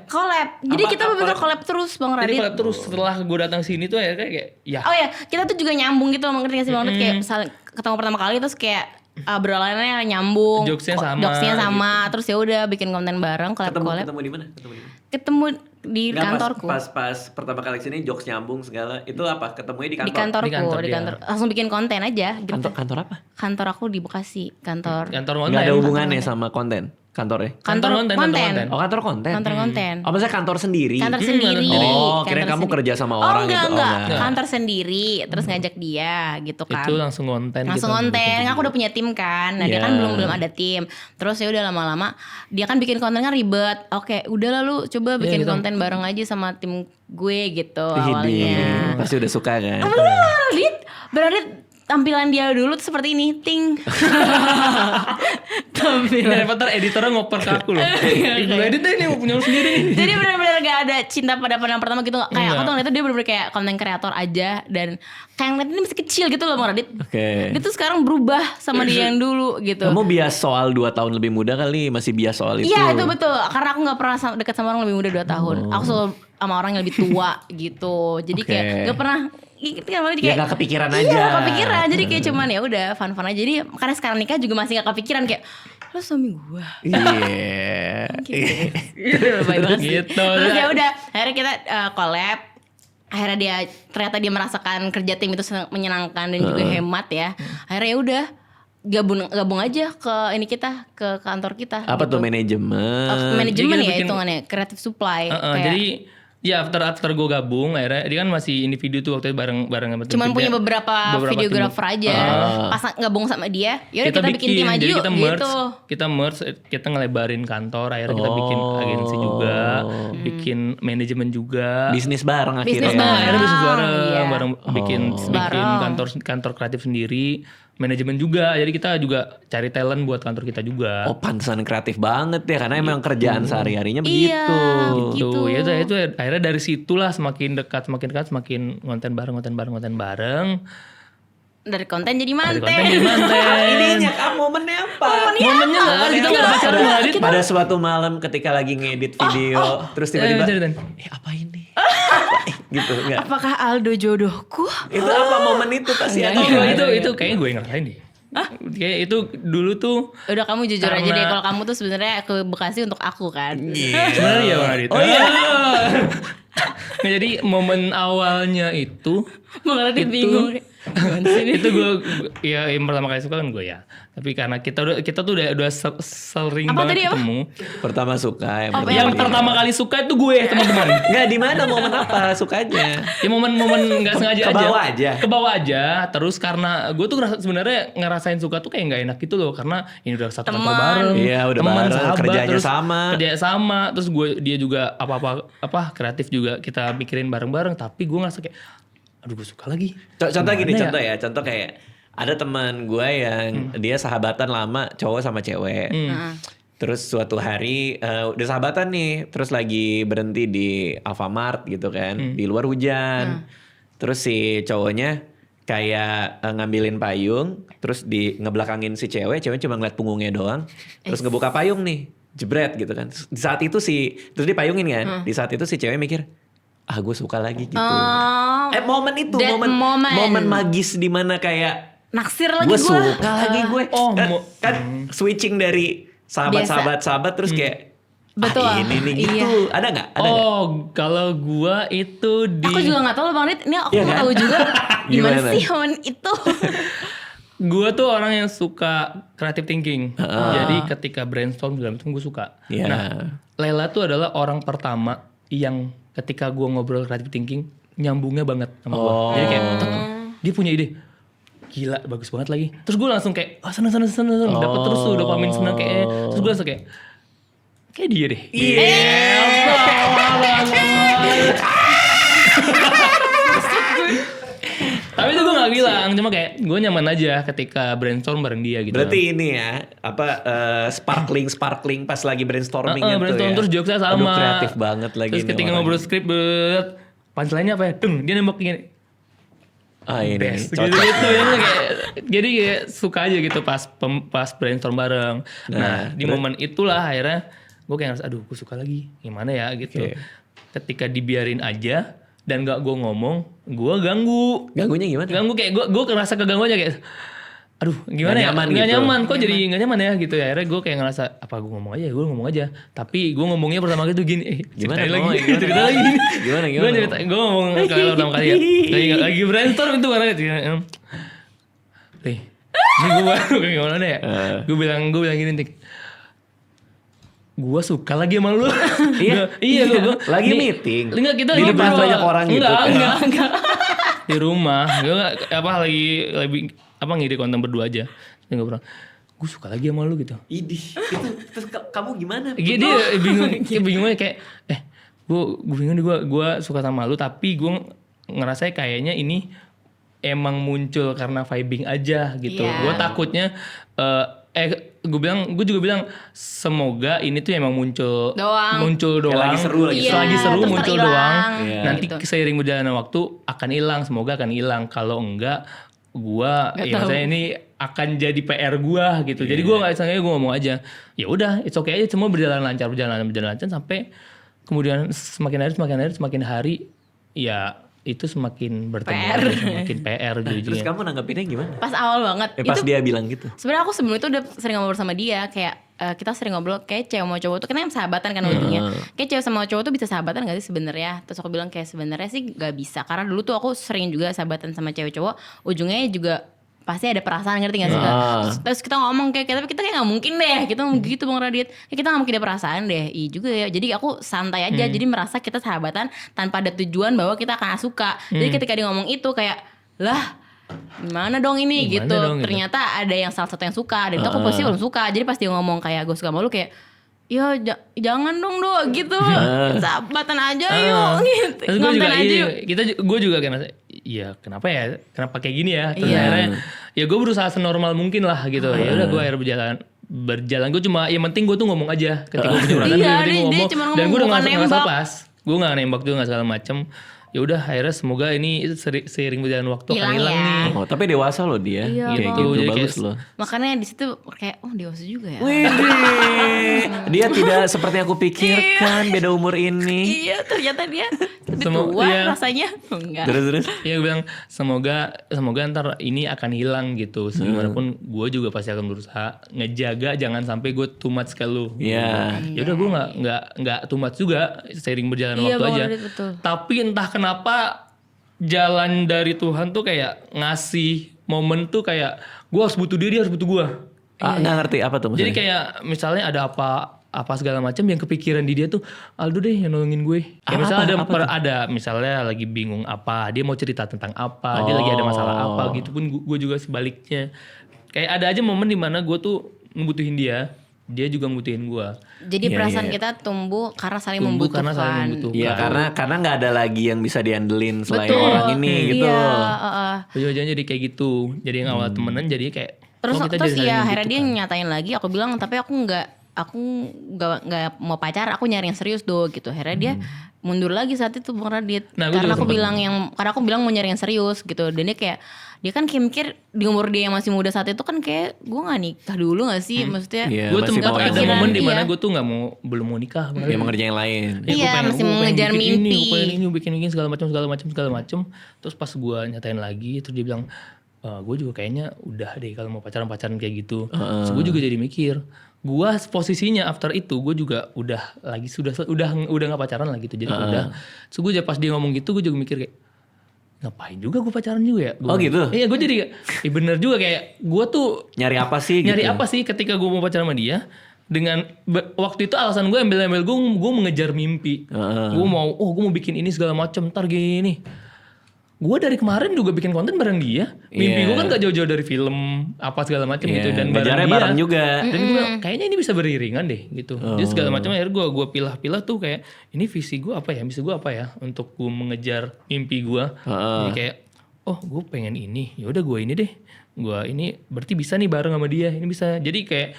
Collab. Jadi kita bener-bener collab terus Bang Jadi Radit. collab terus setelah gue datang sini tuh akhirnya kayak ya. Oh ya, kita tuh juga nyambung gitu loh, ngerti gak sih Bang Radit? Kayak misalnya ketemu pertama kali terus kayak obrolannya nyambung, Jokesnya sama, jokesnya sama, terus ya udah bikin konten bareng, collab. Ketemu di mana? Ketemu di Nggak, kantorku. Pas pertama kali kesini jokes nyambung segala. Itu apa? Ketemunya di kantor? Di kantorku, Di kantor di dia. kantor. Langsung bikin konten aja gitu. Kantor apa? Kantor aku di Bekasi, kantor. Kantor konten. Nggak ada hubungannya sama konten kantornya. Kantor konten. Oh, kantor konten. Kantor konten. Oh, maksudnya kantor sendiri. Kantor sendiri. Oh, kantor kirain kamu sendiri. kerja sama orang gitu. enggak, Oh, enggak. enggak. Kantor sendiri, terus ngajak dia gitu kan. Itu langsung konten. Langsung kita konten. bikin Aku udah punya tim kan. Nah, dia Iya. kan belum ada tim. Terus ya udah lama-lama dia kan bikin konten kan ribet. Oke, udah lalu coba bikin gitu. konten bareng aja sama tim gue gitu Widih, awalnya. pasti udah suka kan? Berarti tampilan dia dulu tuh seperti ini, ting. Ini daripada editornya ngoper ke aku loh. Gue edit deh nih, mau punya lu sendiri nih. Jadi benar-benar gak ada cinta pada pandangan pertama gitu. Kayak aku Enggak. tuh ngeliatnya dia benar-benar kayak konten kreator aja. Dan kayak ngeliat ini masih kecil gitu loh Bang Radit. Oke. Dia tuh sekarang berubah sama dia yang dulu gitu. Kamu bias soal 2 tahun lebih muda kali, masih bias soal itu. Iya itu betul. Karena aku gak pernah deket sama orang lebih muda 2 tahun. Aku selalu sama orang yang lebih tua gitu. Jadi Oke. kayak gak pernah. Ya gak kepikiran aja. Iya gak kepikiran. Jadi kayak cuman ya udah fun-fun aja. Jadi karena sekarang nikah juga masih gak kepikiran kayak lo suami gue. Iya. Gitu. Baik banget sih. Gitu. Terus ya udah akhirnya kita collab. Akhirnya dia ternyata dia merasakan kerja tim itu sangat menyenangkan dan juga hemat ya. Akhirnya ya udah gabung aja ke ini kita ke kantor kita. Apa gitu. tuh manajemen? Manajemen Jadi kita ya bikin- hitungannya creative supply. Kayak Jadi ya after gue gabung akhirnya dia kan masih individu tuh waktu itu bareng sama tim cuman kerja. punya beberapa videographer tim. aja. Pas gabung sama dia, yaudah kita bikin tim aja jadi yuk kita merge, gitu. kita ngelebarin kantor, akhirnya kita bikin agensi juga, bikin manajemen juga. Bisnis bareng akhirnya. Bisnis bareng. Akhirnya bisnis bareng, Iya. bareng bikin Bareng. kantor kreatif sendiri, manajemen juga. Jadi kita juga cari talent buat kantor kita juga. Oh, pantesan kreatif banget ya karena emang kerjaan sehari-harinya Iya, begitu. gitu. Tuh, ya itu akhirnya dari situlah semakin dekat, semakin konten bareng. Dari konten jadi Dari manten. konten jadi manten. Ininya kamu momennya apa? Momennya nggak ada, kita nggak pacaran nggak Adit. Pada suatu malam ketika lagi ngedit video, terus tiba-tiba, ceritain. apa ini? Gitu enggak? Apakah Aldo jodohku? Itu apa momen itu pasti ada. Oh, kan? itu kayaknya gue yang ngerasain deh. Kayak itu dulu tuh Udah kamu jujur aja Karena- deh kalau kamu tuh sebenarnya ke Bekasi untuk aku kan. sebenarnya ya Bang Adit. Oh iya. Nah, jadi momen awalnya itu Malah dia bingung. itu gue ya yang pertama kali suka kan gue ya. Tapi karena kita tuh udah sering Apa banget tadi, apa? ketemu. Pertama suka ya. Yang pertama kali suka itu gue teman-teman. Enggak, di mana momen apa sukanya? Ya momen nggak sengaja Ke bawah aja. Ke bawah aja. Terus karena gue tuh sebenarnya ngerasain suka tuh kayak nggak enak gitu loh, karena ini udah satu kantor Teman. bareng. Iya, udah teman, bareng, sahabat, kerjanya terus sama. Kerjanya sama. Terus dia juga apa kreatif juga kita pikirin bareng-bareng. Tapi gue ngerasa kayak, aduh gue suka lagi. Contoh gini, Gimana ya? contoh kayak ada teman gue yang dia sahabatan lama cowok sama cewek. Terus suatu hari udah sahabatan nih, terus lagi berhenti di Alfamart gitu kan, di luar hujan. Terus si cowoknya kayak ngambilin payung, terus ngebelakangin si cewek cuma ngeliat punggungnya doang, terus ngebuka payung nih, jebret gitu kan. Di saat itu terus dipayungin kan, di saat itu si cewek mikir, gue suka lagi gitu. Oh, Momen itu that moment. momen magis di mana kayak naksir lagi Gue gue. suka lagi gue. Oh, Kan switching dari sahabat terus kayak Betul. ini nih gitu. Iya. Ada nggak? Ada nggak? Oh, kalau gua itu di Aku juga nggak tahu loh Bang Rit. Ini aku Iya mau kan? tahu juga gimana Gimana? sih momen itu. gua tuh orang yang suka creative thinking. Jadi ketika brainstorm segala macam gua suka. Iya. Nah, Lela tuh adalah orang pertama yang ketika gua ngobrol creative thinking nyambungnya banget sama gua. Oh. Jadi kayak tek, dia punya ide. Gila, bagus banget lagi. Terus gua langsung kayak seneng. Dapat terus tuh dopamin seneng kayak. Terus gua langsung kayak dia deh. Tapi itu gue gak bilang, cuma kayak gue nyaman aja ketika brainstorm bareng dia gitu. Berarti ini ya, sparkling pas lagi brainstorming gitu brainstorm ya. terus jokesnya sama. Aduh, kreatif banget lagi. Terus nih ketika orang. ngobrol skrip, punchline-nya apa ya? Dia nembak gini. Ini Best cocok. gitu ya, jadi kayak suka aja gitu pas brainstorm bareng. Nah, di momen itulah akhirnya gue kayak ngerasa, aduh gue suka lagi, gimana ya gitu. Oke. Ketika dibiarin aja dan gak gue ngomong, gue ganggu. Ganggunya gimana? Ganggu kayak gue ngerasa keganggu aja kayak, aduh gimana Gak ya, nyaman nggak gitu. nyaman, kok jadi nggak nyaman ya gitu ya. Akhirnya gue kayak ngerasa, apa gue ngomong aja. Tapi gue ngomongnya pertama kali tuh gini, Gimana ceritain ngomongnya? lagi, cerita lagi. Gimana? Gue ngomong kalau pertama kali ya, lagi brainstorm itu karena ini gue gimana deh ya? Gue bilang gini nih. Gue suka lagi sama lu. Iya. Gue Lagi meeting. Enggak, kita Di lagi depan ngobrol. banyak orang gitu. Enggak. Di rumah. Gue lagi ngide konten berdua aja. Dia ngobrol. Gue suka lagi sama lu gitu. Idih, itu terus kamu gimana? Dia bingungnya kayak gue bingung nih, gue suka sama lu tapi gue ngerasa kayaknya ini emang muncul karena vibing aja gitu. Iya. Gue takutnya gue juga bilang semoga ini tuh emang muncul doang. Kayak lagi seru, Lagi seru terus muncul terhilang. doang. Iya. Nanti Gitu. seiring berjalannya waktu akan hilang, semoga akan hilang. Kalau enggak gua ya tahu. maksudnya ini akan jadi PR gua gitu. Jadi gua enggak sengaja gua ngomong aja. Ya udah, it's okay aja, semua berjalan lancar sampai kemudian semakin hari ya itu semakin bertemu, semakin PR Terus ujung-ujungnya. kamu nanggepinnya gimana? Pas awal banget. Pas dia bilang gitu. Sebenarnya aku sebelum itu udah sering ngobrol sama dia, kayak kita sering ngobrol kayak cewek sama cowok tuh kan sahabatan kan ujungnya. Kayak cewek sama cowok tuh bisa sahabatan gak sih sebenarnya? Terus aku bilang kayak sebenarnya sih gak bisa, karena dulu tuh aku sering juga sahabatan sama cewek cowok, ujungnya juga pasti ada perasaan, ngerti gak sih? Terus kita ngomong kayak tapi kita kayak gak mungkin deh, kita gitu Bang Radit, kayak kita gak mungkin ada perasaan deh. Iya juga ya, jadi aku santai aja, jadi merasa kita sahabatan tanpa ada tujuan bahwa kita akan suka. Jadi ketika dia ngomong itu kayak lah gimana dong ini Gimana gitu. dong, gitu. Ternyata ada yang salah satu yang suka, dan itu aku posisi belum suka. Jadi pas dia ngomong kayak gue suka sama lu, kayak ya jangan dong gitu, sahabatan aja yuk gitu. Terus gue Ngonten juga, aja yuk. gue juga kayak ngerasa, iya kenapa kayak gini ya? Terus Iya. akhirnya ya gue berusaha senormal mungkin lah gitu. Ya udah gue akhirnya berjalan. Gue cuma yang penting gue tuh ngomong aja ketika gue punya perasaan. Iya, yang penting dia ngomong. cuma Dan gue ngomong, udah bukan nggak nembak. pas. Gue nggak nembak juga nggak segala macem. Ya udah akhirnya semoga ini seiring berjalan waktu akan Hilang hilang ya. nih. Oh, tapi dewasa loh dia. Iya, Kayak Bang. gitu, Jadi bagus kayak- loh. Makanya di situ kayak dewasa juga ya. Widih, dia tidak seperti yang aku pikirkan, beda umur ini. Iya, ternyata dia lebih Semua- tua iya. rasanya. Enggak. Terus. Ya gue bilang semoga ntar ini akan hilang gitu. Segimanapun gue juga pasti akan berusaha ngejaga jangan sampai gue too much ke lu. Iya. Ya udah gue nggak too much juga seiring berjalan Iya, waktu Bang aja. Radit, betul. Tapi entah kenapa jalan dari Tuhan tuh kayak ngasih momen tuh kayak gue harus butuh dia harus butuh gue. Nggak ngerti apa tuh maksudnya. Jadi kayak misalnya ada apa segala macam yang kepikiran di dia tuh Aldo deh yang nolongin gue. Kayak misalnya ada misalnya lagi bingung apa, dia mau cerita tentang apa, dia lagi ada masalah apa gitu pun gue juga sebaliknya. Kayak ada aja momen dimana gue tuh ngebutuhin dia juga ngebutuhin gue. Jadi perasaan kita tumbuh karena saling Tumbuh membutuhkan. karena saling membutuhkan. Iya, karena nggak ada lagi yang bisa diandelin selain Betul. orang ini gitu. Iya, Ujung-ujungnya jadi kayak gitu. Jadi yang awal temenan jadi kayak Terus oh, kita terus jadi saling ya akhirnya dia membutuhkan. nyatain lagi, aku bilang tapi aku nggak mau pacar, aku nyari yang serius do gitu. Akhirnya dia mundur lagi saat itu Bang Radit. Nah, gue karena juga aku bilang mau nyari yang serius gitu. Dan dia kayak dia kan kayak mikir di umur dia yang masih muda saat itu kan kayak gue nggak nikah dulu nggak sih, maksudnya. Iya, Gue masih tuh mau ada yang momen iya. dimana gue tuh belum mau nikah. Dia mau ngerjain yang lain. Ya, Iya, masih mau ngejar mimpi. Gue pengen ini, bikin segala macam. Terus pas gue nyatain lagi, terus dia bilang, gue juga kayaknya udah deh kalau mau pacaran kayak gitu. Terus gue juga jadi mikir, gue posisinya after itu gue juga udah nggak pacaran lah gitu. Jadi udah. Terus gue pas dia ngomong gitu gue juga mikir kayak, ngapain juga gue pacaran juga ya? Oh gitu? Iya, gue jadi bener juga kayak gue tuh Nyari apa sih? nyari gitu? apa sih ketika gue mau pacaran sama dia? Dengan waktu itu alasan gue embel-embel gue mengejar mimpi. Gue mau bikin ini segala macam, ntar gini. Gue dari kemarin juga bikin konten bareng dia. Mimpi gue kan gak jauh-jauh dari film apa segala macam gitu, dan bareng dia. Bareng juga. Dan gue bilang kayaknya ini bisa beriringan deh gitu. Jadi segala macam akhirnya gue pilah-pilah tuh kayak ini visi gue apa ya, misi gue apa ya untuk gue mengejar mimpi gue. Jadi kayak gue pengen ini, ya udah gue ini deh. Gue ini berarti bisa nih bareng sama dia. Ini bisa. Jadi kayak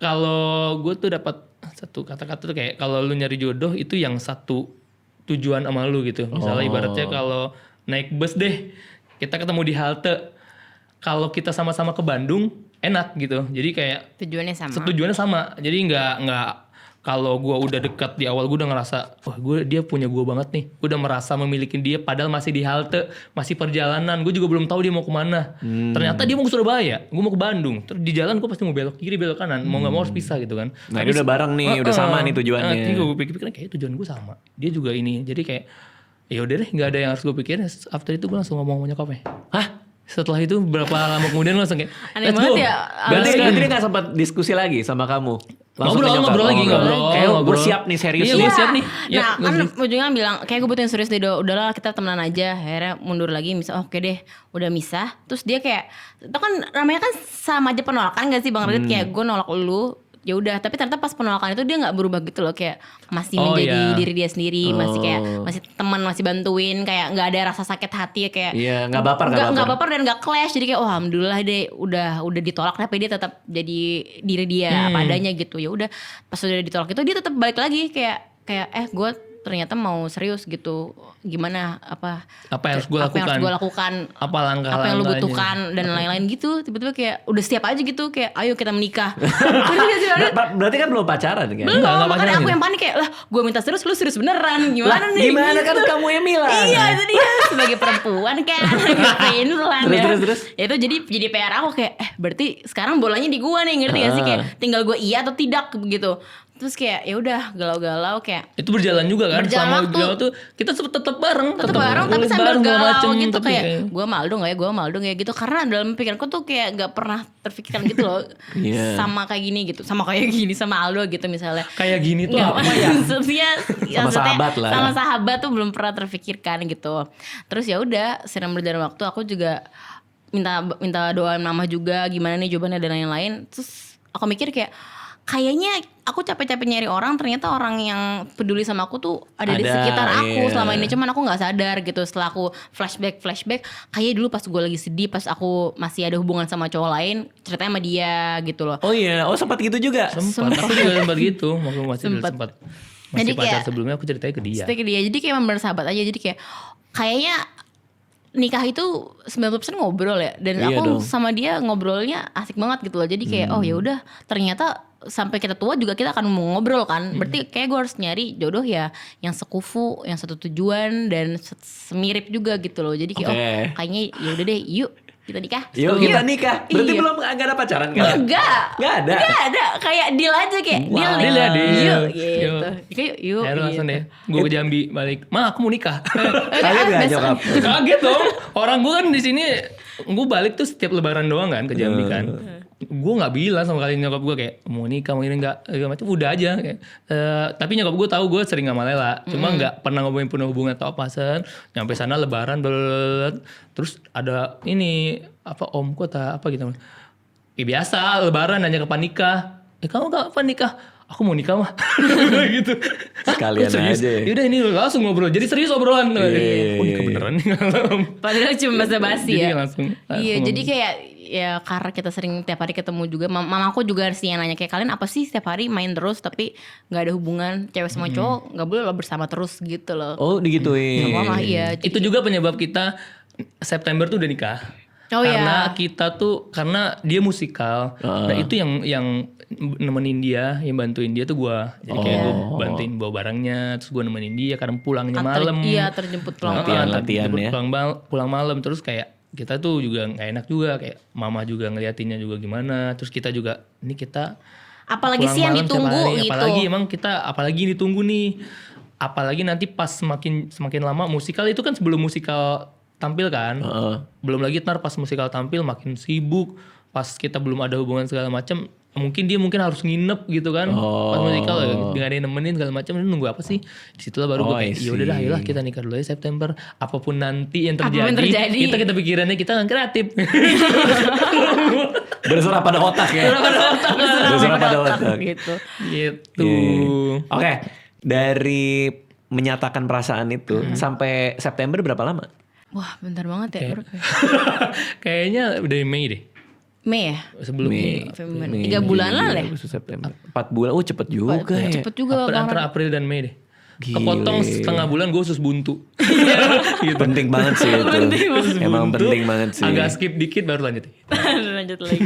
kalau gue tuh dapat satu kata-kata tuh kayak kalau lu nyari jodoh itu yang satu tujuan sama lu gitu. Misalnya ibaratnya kalau naik bus deh, kita ketemu di halte. Kalau kita sama-sama ke Bandung, enak gitu. Jadi kayak tujuannya sama. Jadi nggak kalau gue udah dekat di awal gue udah ngerasa, wah dia punya gue banget nih. Gue udah merasa memiliki dia, padahal masih di halte, masih perjalanan. Gue juga belum tahu dia mau kemana. Ternyata dia mau ke Surabaya, gue mau ke Bandung. Terus di jalan gue pasti mau belok kiri, belok kanan. Mau nggak mau harus pisah gitu kan. Nah ini udah bareng nih, udah sama nih tujuannya. Jadi gue pikir-pikir kayak tujuan gue sama. Dia juga ini. Jadi kayak ya udah deh, nggak ada yang harus gue pikirin. After itu gue langsung ngomong sama nyokapnya. Hah? Setelah itu berapa lama kemudian langsung kayak aneh banget ya. Berarti dia gak sempat diskusi lagi sama kamu? Ngobrol lagi. Kayak gue siap nih, serius iya, nih. gue siap nih. Nah kan ujungnya bilang kayak gue butuhin serius deh, udahlah kita temenan aja. Akhirnya mundur lagi, misal oke deh udah misah. Terus dia kayak itu kan namanya kan sama aja penolakan gak sih Bang Radit? Kayak gue nolak lu, ya udah, tapi ternyata pas penolakan itu dia nggak berubah gitu loh, kayak masih menjadi diri dia sendiri, masih kayak masih teman, masih bantuin, kayak nggak ada rasa sakit hati kayak nggak baper dan nggak clash. Jadi kayak alhamdulillah deh udah ditolak tapi dia tetap jadi diri dia apa adanya gitu. Ya udah pas udah ditolak itu dia tetap balik lagi kayak gue ternyata mau serius gitu, gimana apa yang harus gue lakukan, apa langkah apa yang lu butuhkan dan lain-lain gitu. Tiba-tiba kayak udah siap aja gitu, kayak ayo kita menikah. Berarti kan belum pacaran kan? Belum, makanya aku yang panik kayak lah gue minta serius, lu serius beneran gimana nih? Gimana kan kamu yang bilang? Iya itu dia, sebagai perempuan kan terus ya itu jadi PR aku kayak berarti sekarang bolanya di gua nih, ngerti gak sih, kayak tinggal gue iya atau tidak begitu. Terus kayak ya udah galau-galau kayak itu berjalan juga kan, selama galau tuh kita tetap bareng tapi sambil galau gitu kayak gue maldo nggak ya gitu, karena dalam pikiranku tuh kayak nggak pernah terpikirkan gitu loh. sama kayak gini sama Aldo gitu misalnya kayak gini tuh apa ya sama sahabat lah, sama sahabat tuh belum pernah terpikirkan gitu. Terus ya udah sering berjalan waktu aku juga minta doa mama juga gimana nih jawabannya dan lain-lain. Terus aku mikir kayak kayaknya aku capek-capek nyari orang, ternyata orang yang peduli sama aku tuh ada di sekitar aku selama ini, cuman aku nggak sadar gitu. Setelah aku flashback kayak dulu pas gue lagi sedih, pas aku masih ada hubungan sama cowok lain, ceritanya sama dia gitu loh. Sempat gitu juga. Sempat aku juga sempat gitu, masih pacar sebelumnya aku ceritanya ke dia. Jadi kayak bener sahabat aja. Jadi kayaknya nikah itu 90% ngobrol ya, dan aku sama dia ngobrolnya asik banget gitu loh. Jadi kayak ya udah, ternyata sampai kita tua juga kita akan mau ngobrol kan. Berarti kayak gue harus nyari jodoh ya yang sekufu, yang satu tujuan dan semirip juga gitu loh. Jadi kayak kayaknya ya udah deh, yuk kita nikah. Kita nikah. Berarti belum gak ada pacaran kan? Enggak ada. Kayak deal aja kayak deal yuk gitu. Yuk. Akhirnya langsung deh gue ke Jambi balik. Ma aku mau nikah. Kaget gak nyokap? Kaget dong. Orang gue kan di sini, gue balik tuh setiap lebaran doang kan ke Jambi kan. Gue nggak bilang sama kali nyokap gue kayak mau nikah mau ini nggak macam udah aja kayak, tapi nyokap gue tahu gue sering sama Lela, cuma nggak pernah ngomongin punya hubungan atau apa. Nyampe sana lebaran terus ada ini apa omku atau apa gitu, biasa lebaran nanya kapan nikah, kamu kapan nikah, aku mau nikah mah. Gitu sekalian aja ya. Yaudah ini langsung ngobrol, jadi serius obrolan. Nikah beneran nih. Padahal cuma basa-basi ya. Iya jadi kayak ya karena kita sering tiap hari ketemu juga, mamaku juga sih yang nanya kayak kalian apa sih setiap hari main terus tapi nggak ada hubungan cewek sama cowok, nggak boleh lo bersama terus gitu loh. Digituin. Sama mama iya. Itu juga penyebab kita September tuh udah nikah. Karena kita tuh karena dia musikal, nah itu yang nemenin dia, yang bantuin dia tuh gue. Jadi kayak gue bantuin bawa barangnya, terus gue nemenin dia karena pulangnya malam. Iya, terjemput pulang latihan ya. Pulang malam, terus kayak kita tuh juga nggak enak juga, kayak mama juga ngeliatinnya juga gimana, terus kita juga ini kita Apalagi pulang sih yang malam tiap ditunggu hari, gitu. apalagi emang kita apalagi yang ditunggu nih, apalagi nanti pas semakin lama musikal itu kan sebelum musikal tampil kan, belum lagi ntar pas musikal tampil makin sibuk, pas kita belum ada hubungan segala macam, mungkin dia harus nginep gitu kan, pas musikal nggak ada yang nemenin segala macam, nunggu apa sih, disitulah baru gue kayak ya udah dah, ayolah kita nikah dulu ya September, apapun nanti yang Apapun terjadi, terjadi. kita pikirannya kita nggak kreatif. Berserah pada otak ya. Berserah pada otak. Gitu. Gitu. Oke, dari menyatakan perasaan itu sampai September berapa lama? Wah, bentar banget ya. Berapa ya? Kayaknya dari Mei deh. Mei ya? Sebelum Mei, 3 bulan lah ya. Agustus, September. 4 bulan. Oh, cepet juga ya. Cepet juga Bang antara Radit. April dan Mei deh. Gile. Kepotong setengah bulan gue usus buntu. Penting banget sih itu. Emang Buntu, penting banget sih. Agak skip dikit baru lanjut. Lanjut lagi.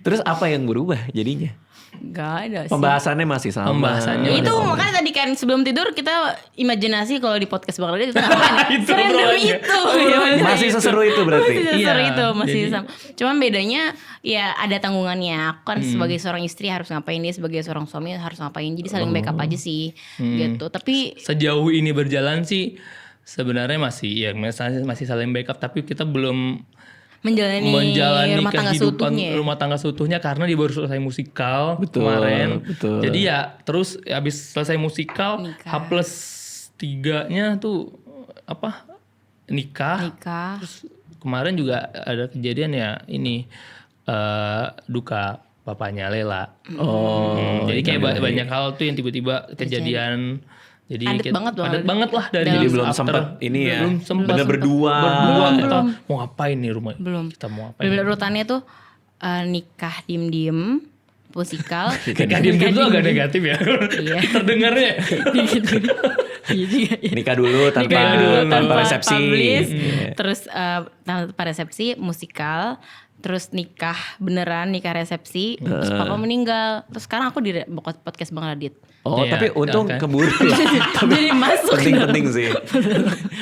Terus apa yang berubah jadinya? Gak ada sih. Pembahasannya masih sama. Pembahasannya Itu masih sama. makanya tadi kan sebelum tidur kita imajinasi kalau di podcast Bang Radit itu ngapain? Itu Serandom obrolannya. itu. Masih seseru itu berarti. Masih seseru Iya, itu, masih jadi- sama. Cuman bedanya ya ada tanggungannya. Aku kan sebagai seorang istri harus ngapain, dia sebagai seorang suami harus ngapain. Jadi saling backup aja sih gitu. Tapi Sejauh ini berjalan sih sebenarnya masih masih saling backup, tapi kita belum menjalani rumah tangga kehidupan seutuhnya. rumah tangga seutuhnya karena dia baru selesai musikal Betul, kemarin. betul. Jadi ya terus habis selesai musikal Nikah. H+3-nya tuh apa? Nikah. Terus kemarin juga ada kejadian ya ini duka bapaknya Lela. Oh. Jadi kayak banyak hal tuh yang tiba-tiba kejadian. Jadi Padat banget loh. padat banget lah dari Jadi belum after. sempat ini ya. Belum sempat Bener berdua. kita mau ngapain nih rumah. Belum. Kita mau ngapain. Bener-bener urutannya tuh nikah diem-diem, musikal. Nikah diem-diem tuh agak negatif ya. Iya. Terdengarnya. Gitu. Iya juga ya. Nikah dulu tanpa Nikah dulu tanpa resepsi. publish, Iya. terus tanpa resepsi musikal, terus nikah beneran, nikah resepsi, terus papa meninggal, terus sekarang aku di podcast Bang Radit. Oh, Iya, tapi untung kan. keburu ya. Jadi masuk. Penting sih.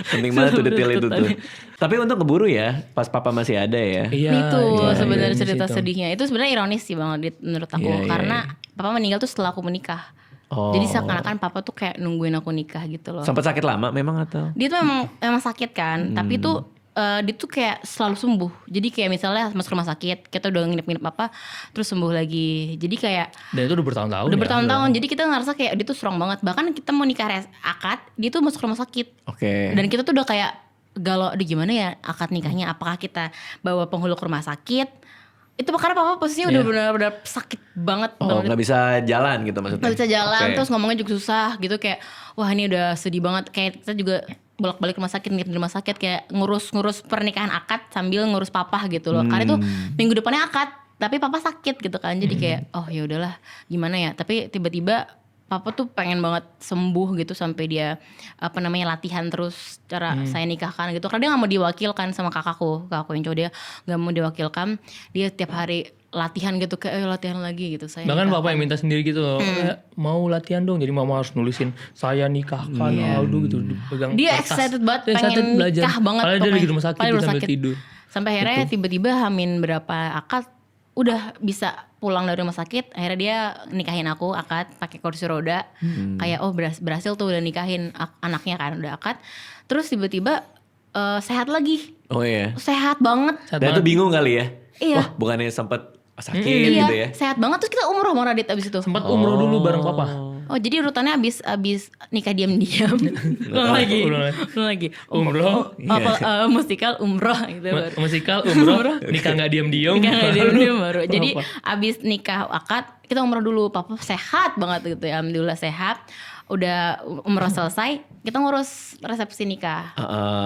Penting banget tuh detail itu tuh. Tapi untung keburu ya, pas papa masih ada ya. Iya. Itu iya, sebenarnya iya, cerita di situ. sedihnya. Itu sebenarnya ironis sih Bang Radit menurut aku, Iya, iya, karena papa meninggal tuh setelah aku menikah. Oh. Jadi seakan-akan papa tuh kayak nungguin aku nikah gitu loh. Sempat sakit lama memang atau? Dia tuh emang sakit kan, tapi tuh dia tuh kayak selalu sembuh. Jadi kayak misalnya masuk rumah sakit, kita udah nginep-nginep apa, terus sembuh lagi. Jadi kayak Dan itu udah bertahun-tahun. udah ya. bertahun-tahun. Jadi kita ngerasa kayak dia tuh strong banget. Bahkan kita mau nikah akad, dia tuh masuk rumah sakit. Oke. Dan kita tuh udah kayak galau, aduh gimana ya akad nikahnya? Apakah kita bawa penghulu ke rumah sakit? Itu karena papa posisinya udah benar-benar sakit banget. Oh, banget. nggak bisa jalan gitu maksudnya? Nggak bisa jalan, Oke. terus ngomongnya juga susah gitu, kayak wah ini udah sedih banget. Kayak kita juga bolak-balik rumah sakit, nginep di rumah sakit, kayak ngurus pernikahan akad sambil ngurus papa gitu loh. Karena itu minggu depannya akad, tapi papa sakit gitu kan. Jadi kayak oh ya udahlah, gimana ya. Tapi tiba-tiba papa tuh pengen banget sembuh gitu sampai dia latihan terus cara saya nikahkan gitu. Karena dia nggak mau diwakilkan sama kakakku yang cowok, dia nggak mau diwakilkan. Dia tiap hari latihan gitu, kayak latihan lagi gitu. Saya Bahkan nikahkan. bapak yang minta sendiri gitu loh, "Kayak, mau latihan dong." Jadi mama harus nulisin saya nikahkan Aldo gitu, dipegang Dia kertas. excited banget, Dia excited pengen belajar. nikah banget. Padahal dia pokoknya. lagi di rumah sakit, Padahal dia di sambil sakit. tidur. Sampai akhirnya tiba-tiba hamin berapa akad udah bisa pulang dari rumah sakit. Akhirnya dia nikahin aku akad pakai kursi roda. Kayak oh berhasil tuh udah nikahin anaknya kan, udah akad. Terus tiba-tiba sehat lagi. Oh iya. Sehat banget. Saat Dan banget. tuh bingung kali ya. Iya. Wah, bukannya sempat sakit Iya, gitu ya. sehat banget. Terus kita umroh Bang Radit abis itu. Sempat umroh dulu bareng papa. Oh jadi urutannya abis nikah diam-diam. Ulang lagi. ulang lagi. Oh, Umroh, musikal umroh gitu baru. musikal, umroh, nikah nggak diam-diam. Nikah nggak diam-diam baru. Baru Jadi apa? abis nikah akad kita umroh dulu. Papa sehat banget gitu ya, alhamdulillah sehat. Udah umroh selesai, kita ngurus resepsi nikah.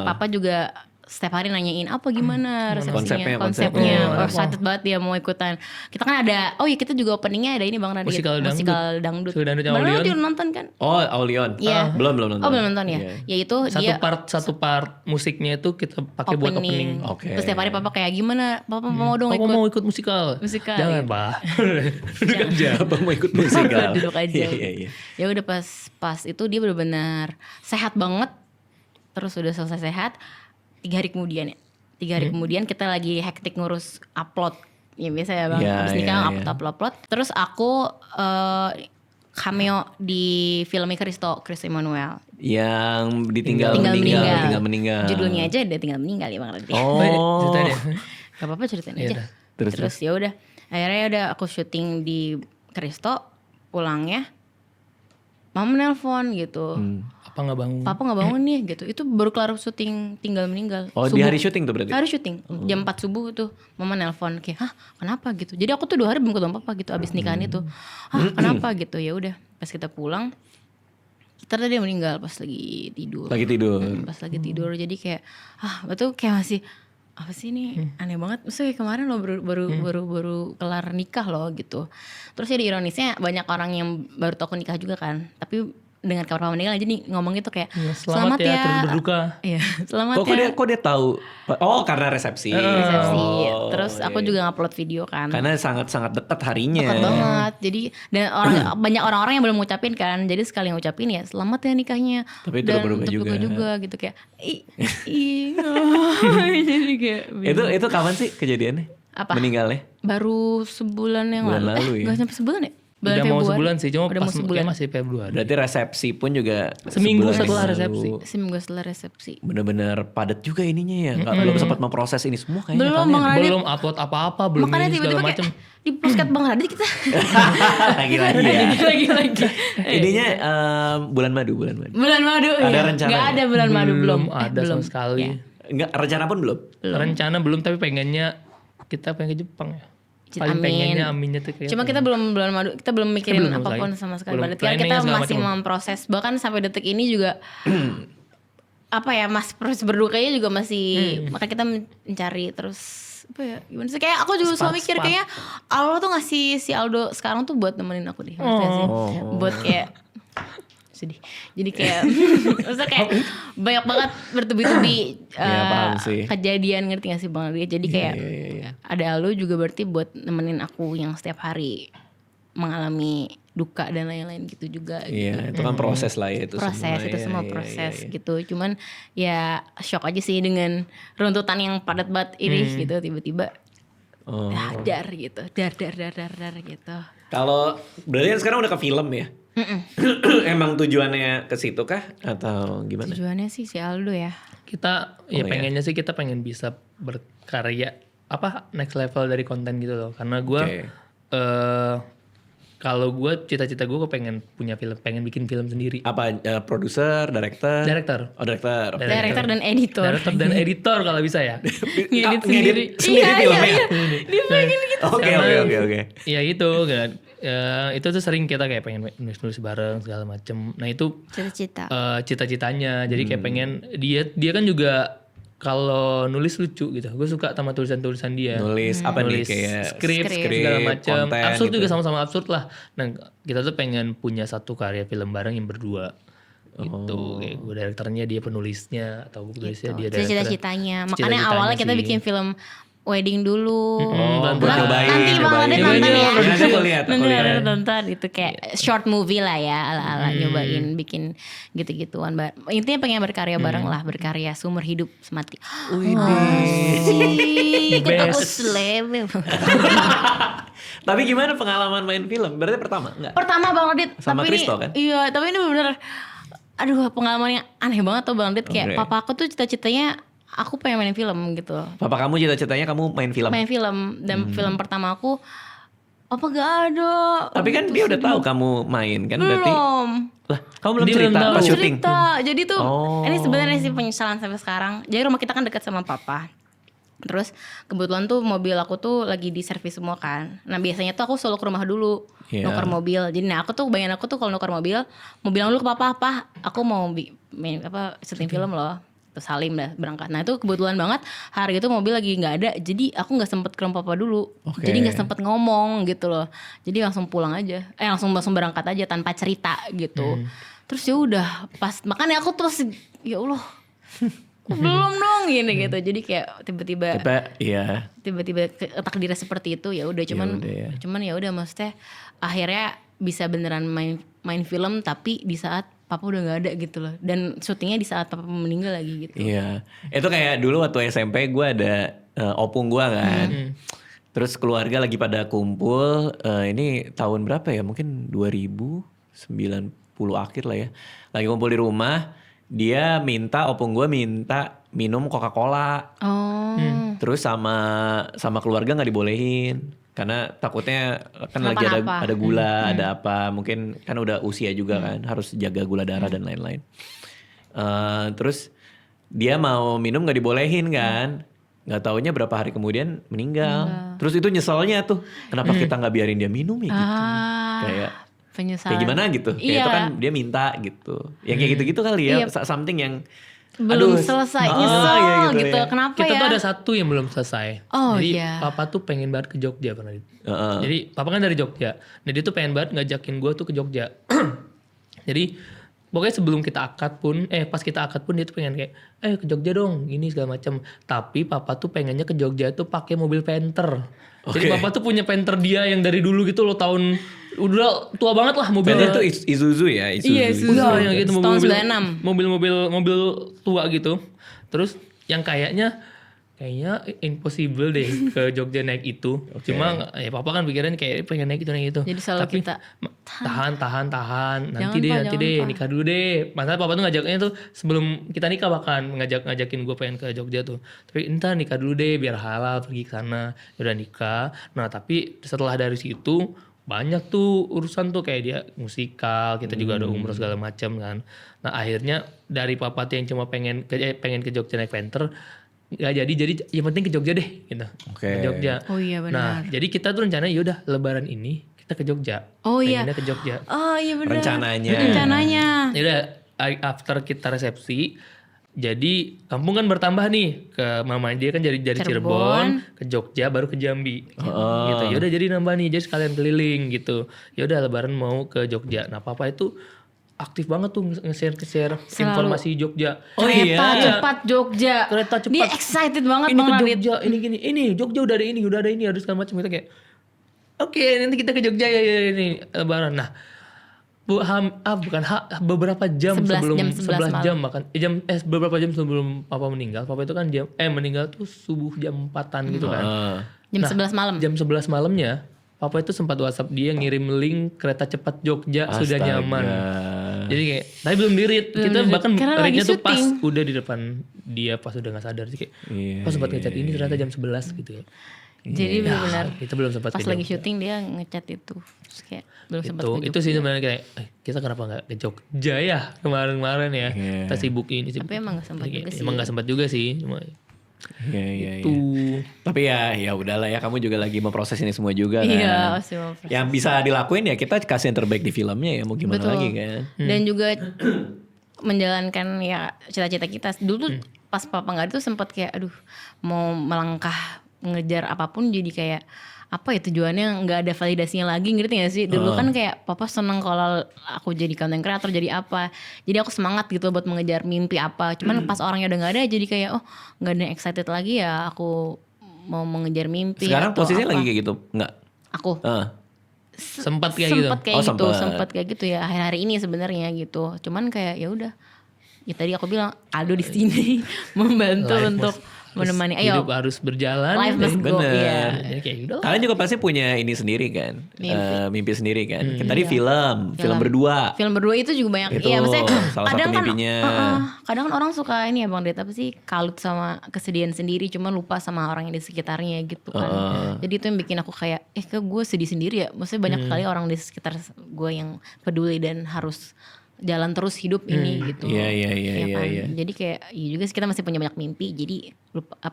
Papa juga setiap hari nanyain apa gimana resepsinya, Konsepnya. Oh, excited banget dia mau ikutan. Kita kan ada, oh iya kita juga openingnya ada ini Bang Radit, Musikal dangdut. dangdut. Musikal dangdut Baru Aulion. nanti nonton kan? Oh, Aulion. Iya. Belum nonton. Oh belum nonton ya? Iya. Ya itu dia Satu part musiknya itu kita pakai buat opening. Oke. Terus setiap hari papa kayak gimana? Papa mau dong Papa ikut. mau ikut musikal. Musikal, Jangan, iya. Pak. Duduk aja. Abang mau ikut musikal. Duduk aja. Iya. Ya udah pas itu dia benar-benar sehat banget. Terus udah selesai sehat, 3 hari kemudian ya. 3 3 hari kemudian kita lagi hektik ngurus upload. Ya biasa ya bang, Iya, habis iya, nikah iya. upload. Terus aku cameo di filmnya Christo Emmanuel. Yang ditinggal Tinggal meninggal. Judulnya aja udah tinggal meninggal ya bang Radit. Oh. Ceritain deh. Gak apa-apa ceritain Ya aja. udah. Terus. Ya udah. Akhirnya udah aku syuting di Christo, pulangnya mama nelpon gitu. Apa nggak bangun? Papa nggak bangun nih gitu. Itu baru kelar syuting tinggal meninggal. Oh, di Subuh. hari syuting tuh berarti? Hari syuting. Jam 4 subuh tuh mama nelpon kayak, "Hah, kenapa?" gitu. Jadi aku tuh 2 hari belum ketemu papa gitu abis nikahan itu. "Hah, kenapa?" gitu. Ya udah, pas kita pulang ternyata dia meninggal pas lagi tidur. Lagi tidur. Pas lagi tidur. Jadi kayak betul kayak masih apa sih ini aneh banget. Maksudnya kemarin lo baru kelar nikah loh gitu. Terus ya ironisnya banyak orang yang baru tahu aku nikah juga kan. Tapi dengan kabar papa meninggal aja nih ngomong gitu kayak Selamat ya, turut berduka. Iya, selamat Kok ya. dia tahu? Oh, karena resepsi. Resepsi. Oh, Terus aku iya. juga ngupload video kan. Karena sangat-sangat dekat harinya. Dekat banget. Jadi dan banyak orang-orang yang belum ngucapin kan. Jadi sekali ngucapin ya selamat ya nikahnya. Tapi itu dan berubah juga gitu kayak jadi kayak Itu kapan sih kejadiannya? Apa? Meninggalnya? baru sebulan yang Bulan lalu ya? Gak sampai sebulan ya? Udah mau Februari. sebulan sih, cuma Udah pas mau sebulan. kayak masih Februari. Berarti resepsi pun juga Seminggu sebulan setelah yang resepsi. lalu. Seminggu setelah resepsi. Bener-bener padat juga ininya ya. Belum sempat memproses ini semua kayaknya. Belum kalian. Bang Radit. Belum upload apa-apa, belum Makanya ini tiba-tiba segala kayak macam. di podcast Bang Radit kita. Lagi-lagi ya. Lagi-lagi. Ininya bulan madu. Bulan madu Ada ya. rencana Gak ya? ada bulan madu belum. Ada sama sekali. Ya. Enggak, rencana pun belum. Rencana belum, tapi pengennya kita pengen ke Jepang ya. Paling Amin. pengennya aminnya tuh kayak. Cuma kita belum bulan madu, kita belum mikirin Belum apapun lagi. sama sekali. Belum Berarti kan planning kita segala masih macam. memproses. Bahkan sampai detik ini juga apa ya, mas proses berdukanya juga masih. Maka kita mencari terus apa ya, gimana sih, kayak aku juga selalu mikir kayaknya Allah tuh ngasih si Aldo sekarang tuh buat nemenin aku deh, maksudnya sih, buat kayak sedih. Jadi kayak maksudnya kayak banyak banget bertubi-tubi Iya, paham sih. kejadian, ngerti gak sih Bang Aldo? Jadi kayak Iya. ada Aldo juga berarti buat nemenin aku yang setiap hari mengalami duka dan lain-lain gitu juga. Iya, itu kan proses lah ya itu Proses semua. itu Iya, semua iya, proses iya. gitu. Cuman ya shock aja sih dengan runtutan yang padat banget ini gitu, tiba-tiba Oh. dar gitu, dar gitu. Kalau berarti kan sekarang udah ke film ya? Emang tujuannya ke situ kah atau gimana? Tujuannya sih si Aldo ya. Kita Oh, ya iya. pengennya sih kita pengen bisa berkarya apa next level dari konten gitu loh. Karena gue Oke. kalau gue cita-cita gue pengen punya film, pengen bikin film sendiri. Apa produser, director? Director. Oh, director. Oke. Director dan editor. Director dan editor kalau bisa ya. Ngedit Ngedit sendiri. sendiri filmnya? Dia pengen gitu. Oke. Ya itu kan. Itu tuh sering kita kayak pengen nulis bareng segala macem. Nah itu Cita-cita. cita-citanya. Jadi kayak pengen dia kan juga kalau nulis lucu gitu. Gue suka sama tulisan-tulisan dia. Nulis apa nih Nulis kayak skrip Skrip. segala macam. konten Absurd gitu. juga sama-sama absurd lah. Nah kita tuh pengen punya satu karya film bareng yang berdua. Gitu. Kayak gue direkturnya, dia penulisnya, atau gue penulisnya dia Itu direkturnya. cita-citanya. Makanya Cita-citanya awalnya kita sih. bikin film wedding dulu. Oh, buat Nah, nyobain. nanti Bang Radit nyobain. nonton ya. Nanti aku lihat. Nanti harus nonton itu kayak short movie lah ya, ala-ala nyobain bikin gitu-gituan. Intinya pengen berkarya bareng lah, berkarya seumur hidup semati. Asik, ketemu seleb. Tapi gimana pengalaman main film? Berarti pertama enggak? Pertama Bang Radit, Sama tapi Christo, ini, kan? Iya, tapi ini bener-bener aduh pengalaman yang aneh banget tuh Bang Radit. Kayak Oke. papa aku tuh cita-citanya aku pengen main film gitu. Papa kamu cita-citanya kamu main film. Main film dan film pertama aku apa gak ada. Tapi kan dia udah tahu kamu main kan berarti. Belum. Lah, kamu belum Dia belum cerita tahu. pas syuting. Cerita. Jadi tuh Oh. ini sebenarnya sih penyesalan sampai sekarang. Jadi rumah kita kan dekat sama papa. Terus kebetulan tuh mobil aku tuh lagi di servis semua kan. Nah biasanya tuh aku selalu ke rumah dulu Iya. nuker mobil. Jadi nah aku tuh bayangan aku tuh kalau nuker mobil mau bilang dulu ke papa, "Pah, aku mau main syuting film loh." Terus Salim dah berangkat. Nah itu kebetulan banget hari itu mobil lagi nggak ada. Jadi aku nggak sempet ke rumah papa dulu. Oke. Jadi nggak sempet ngomong gitu loh. Jadi langsung pulang aja. Langsung berangkat aja tanpa cerita gitu. Terus ya udah pas makanya aku terus ya Allah kok belum dong gini gitu. Jadi kayak tiba-tiba Iya. takdirnya seperti itu ya udah cuman ya udah maksudnya akhirnya bisa beneran main film tapi di saat papa udah nggak ada gitu loh. Dan syutingnya di saat papa meninggal lagi gitu. Iya. Itu kayak dulu waktu SMP gue ada opung gue kan. Terus keluarga lagi pada kumpul. Ini tahun berapa ya? Mungkin 2090 akhir lah ya. Lagi kumpul di rumah. Dia minta, opung gue minta minum Coca-Cola. Oh. Terus sama keluarga nggak dibolehin. Karena takutnya kan lagi Kenapa-napa. ada gula, ada apa. Mungkin kan udah usia juga kan. Harus jaga gula darah dan lain-lain. Terus dia mau minum nggak dibolehin kan. Nggak taunya berapa hari kemudian meninggal. Terus itu nyeselnya tuh. Kenapa kita nggak biarin dia minum ya gitu. Kayak Penyesalan. kayak gimana gitu. Kayak Iya. itu kan dia minta gitu. Yang kayak gitu-gitu kali ya. Iya. Something yang Belum aduh, selesai, ah, nyesel iya gitu. ya. Kenapa Kita ya? tuh ada satu yang belum selesai. Oh, Jadi iya. papa tuh pengen banget ke Jogja pernah. Heeh. Jadi papa kan dari Jogja. Nah dia tuh pengen banget ngajakin gue tuh ke Jogja. Jadi pokoknya sebelum kita akad pun, pas kita akad pun dia tuh pengen kayak, ke Jogja dong, ini segala macam. Tapi papa tuh pengennya ke Jogja tuh pakai mobil Panther. Jadi Oke. papa tuh punya Panther dia yang dari dulu gitu loh, tahun udah tua banget lah mobilnya. Itu Isuzu ya, Isuzu. Iya, Isuzu. Iya, yang gitu Tahun mobil tua gitu. Terus yang kayaknya impossible deh ke Jogja naik itu. Cuma ya papa kan pikiran kayak pengen naik itu. Jadi selalu Tapi kita tahan. Nanti Jangan, Pak, deh jangan, Pak. nikah dulu deh. Masalah papa tuh ngajaknya tuh sebelum kita nikah bahkan ngajakin gue pengen ke Jogja tuh. Tapi entar nikah dulu deh biar halal pergi ke sana. Udah nikah. Nah, tapi setelah dari situ banyak tuh urusan tuh kayak dia musikal, kita juga ada umroh segala macam kan. Nah, akhirnya dari papa tuh yang cuma pengen ke Jogja naik Panther nggak jadi yang penting ke Jogja deh gitu. Oke. Ke Jogja. Oh iya, benar. Nah, jadi kita tuh rencana yaudah lebaran ini kita ke Jogja. Oh iya. Pengennya ke Jogja. Oh iya benar. Rencananya. Yaudah after kita resepsi, jadi kampung kan bertambah nih ke mama dia kan dari Cirebon ke Jogja baru ke Jambi gitu. Yaudah jadi nambah nih, jadi sekalian keliling gitu. Yaudah lebaran mau ke Jogja. Nah papa itu aktif banget tuh nge-share informasi Jogja. Oh iya. Kereta cepat Jogja. Kereta cepat. Dia excited banget Ini Bang ke Radit. Jogja, ini Jogja udah ada ini harus segala macam. Kita kayak oke, nanti kita ke Jogja ya ini lebaran. Nah, beberapa jam 11 sebelum jam, 11 jam makan beberapa jam sebelum papa meninggal. Papa itu kan meninggal tuh subuh jam 4-an gitu kan. Jam 11 malam. Jam 11 malamnya papa itu sempat WhatsApp dia ngirim link kereta cepat Jogja sudah Astaga. nyaman. Jadi kayak tapi belum di-read. Kita di-read. bahkan Karena lagi readnya tuh pas syuting. udah di depan dia pas udah gak sadar sih kayak Iya, pas sempat ngechat ini ternyata jam 11 gitu ya. Jadi benar-benar Kita belum sempat pas ke lagi Jogja. syuting dia ngechat itu. Terus kayak belum sempat ke Itu Jogja. sih sebenarnya kayak kita kenapa nggak ke Jogja ya kemarin ya. Iya. Kita sibuk ini sibuk. Tapi emang nggak sempat Kayak, juga sih. Emang nggak sempat juga sih cuma Iya. tuh. Tapi ya udahlah ya, kamu juga lagi memproses ini semua juga kan. Iya, pasti mau proses. Yang bisa dilakuin ya kita kasih yang terbaik di filmnya ya, mau gimana Betul. lagi kan. Dan juga menjalankan ya cita-cita kita. Dulu tuh pas papa nggak ada tuh sempat kayak aduh mau melangkah ngejar apapun jadi kayak apa ya tujuannya nggak ada validasinya lagi, ngerti gak sih? Dulu kan kayak papa seneng kalau aku jadi content creator jadi apa, jadi aku semangat gitu buat mengejar mimpi apa. Cuman pas orangnya udah nggak ada jadi kayak oh nggak ada yang excited lagi ya aku mau mengejar mimpi. Sekarang atau posisinya apa. lagi kayak gitu, enggak? Aku Sempat kayak gitu. sempat kayak Oh, gitu, sempat. sempat kayak gitu ya akhir-hari ini sebenarnya gitu. Cuman kayak ya udah. Ya tadi aku bilang Aldo di sini membantu Life untuk menemani. Hidup Ayo, harus berjalan. life must go. Bener. Iya. Jadi kayak gitu. Kalian juga pasti punya ini sendiri kan, mimpi sendiri kan. Tadi film berdua. Film berdua itu juga banyak. Itu Iya, maksudnya salah satu kadang kan, mimpinya. kadang kan orang suka ini ya Bang Det, apa sih kalut sama kesedihan sendiri, cuma lupa sama orang yang di sekitarnya gitu kan. Jadi itu yang bikin aku kayak, ke gue sedih sendiri ya. Maksudnya banyak kali orang di sekitar gue yang peduli dan harus jalan terus hidup ini gitu. Iya, Ya kan? iya. Jadi kayak ya juga sih kita masih punya banyak mimpi. Jadi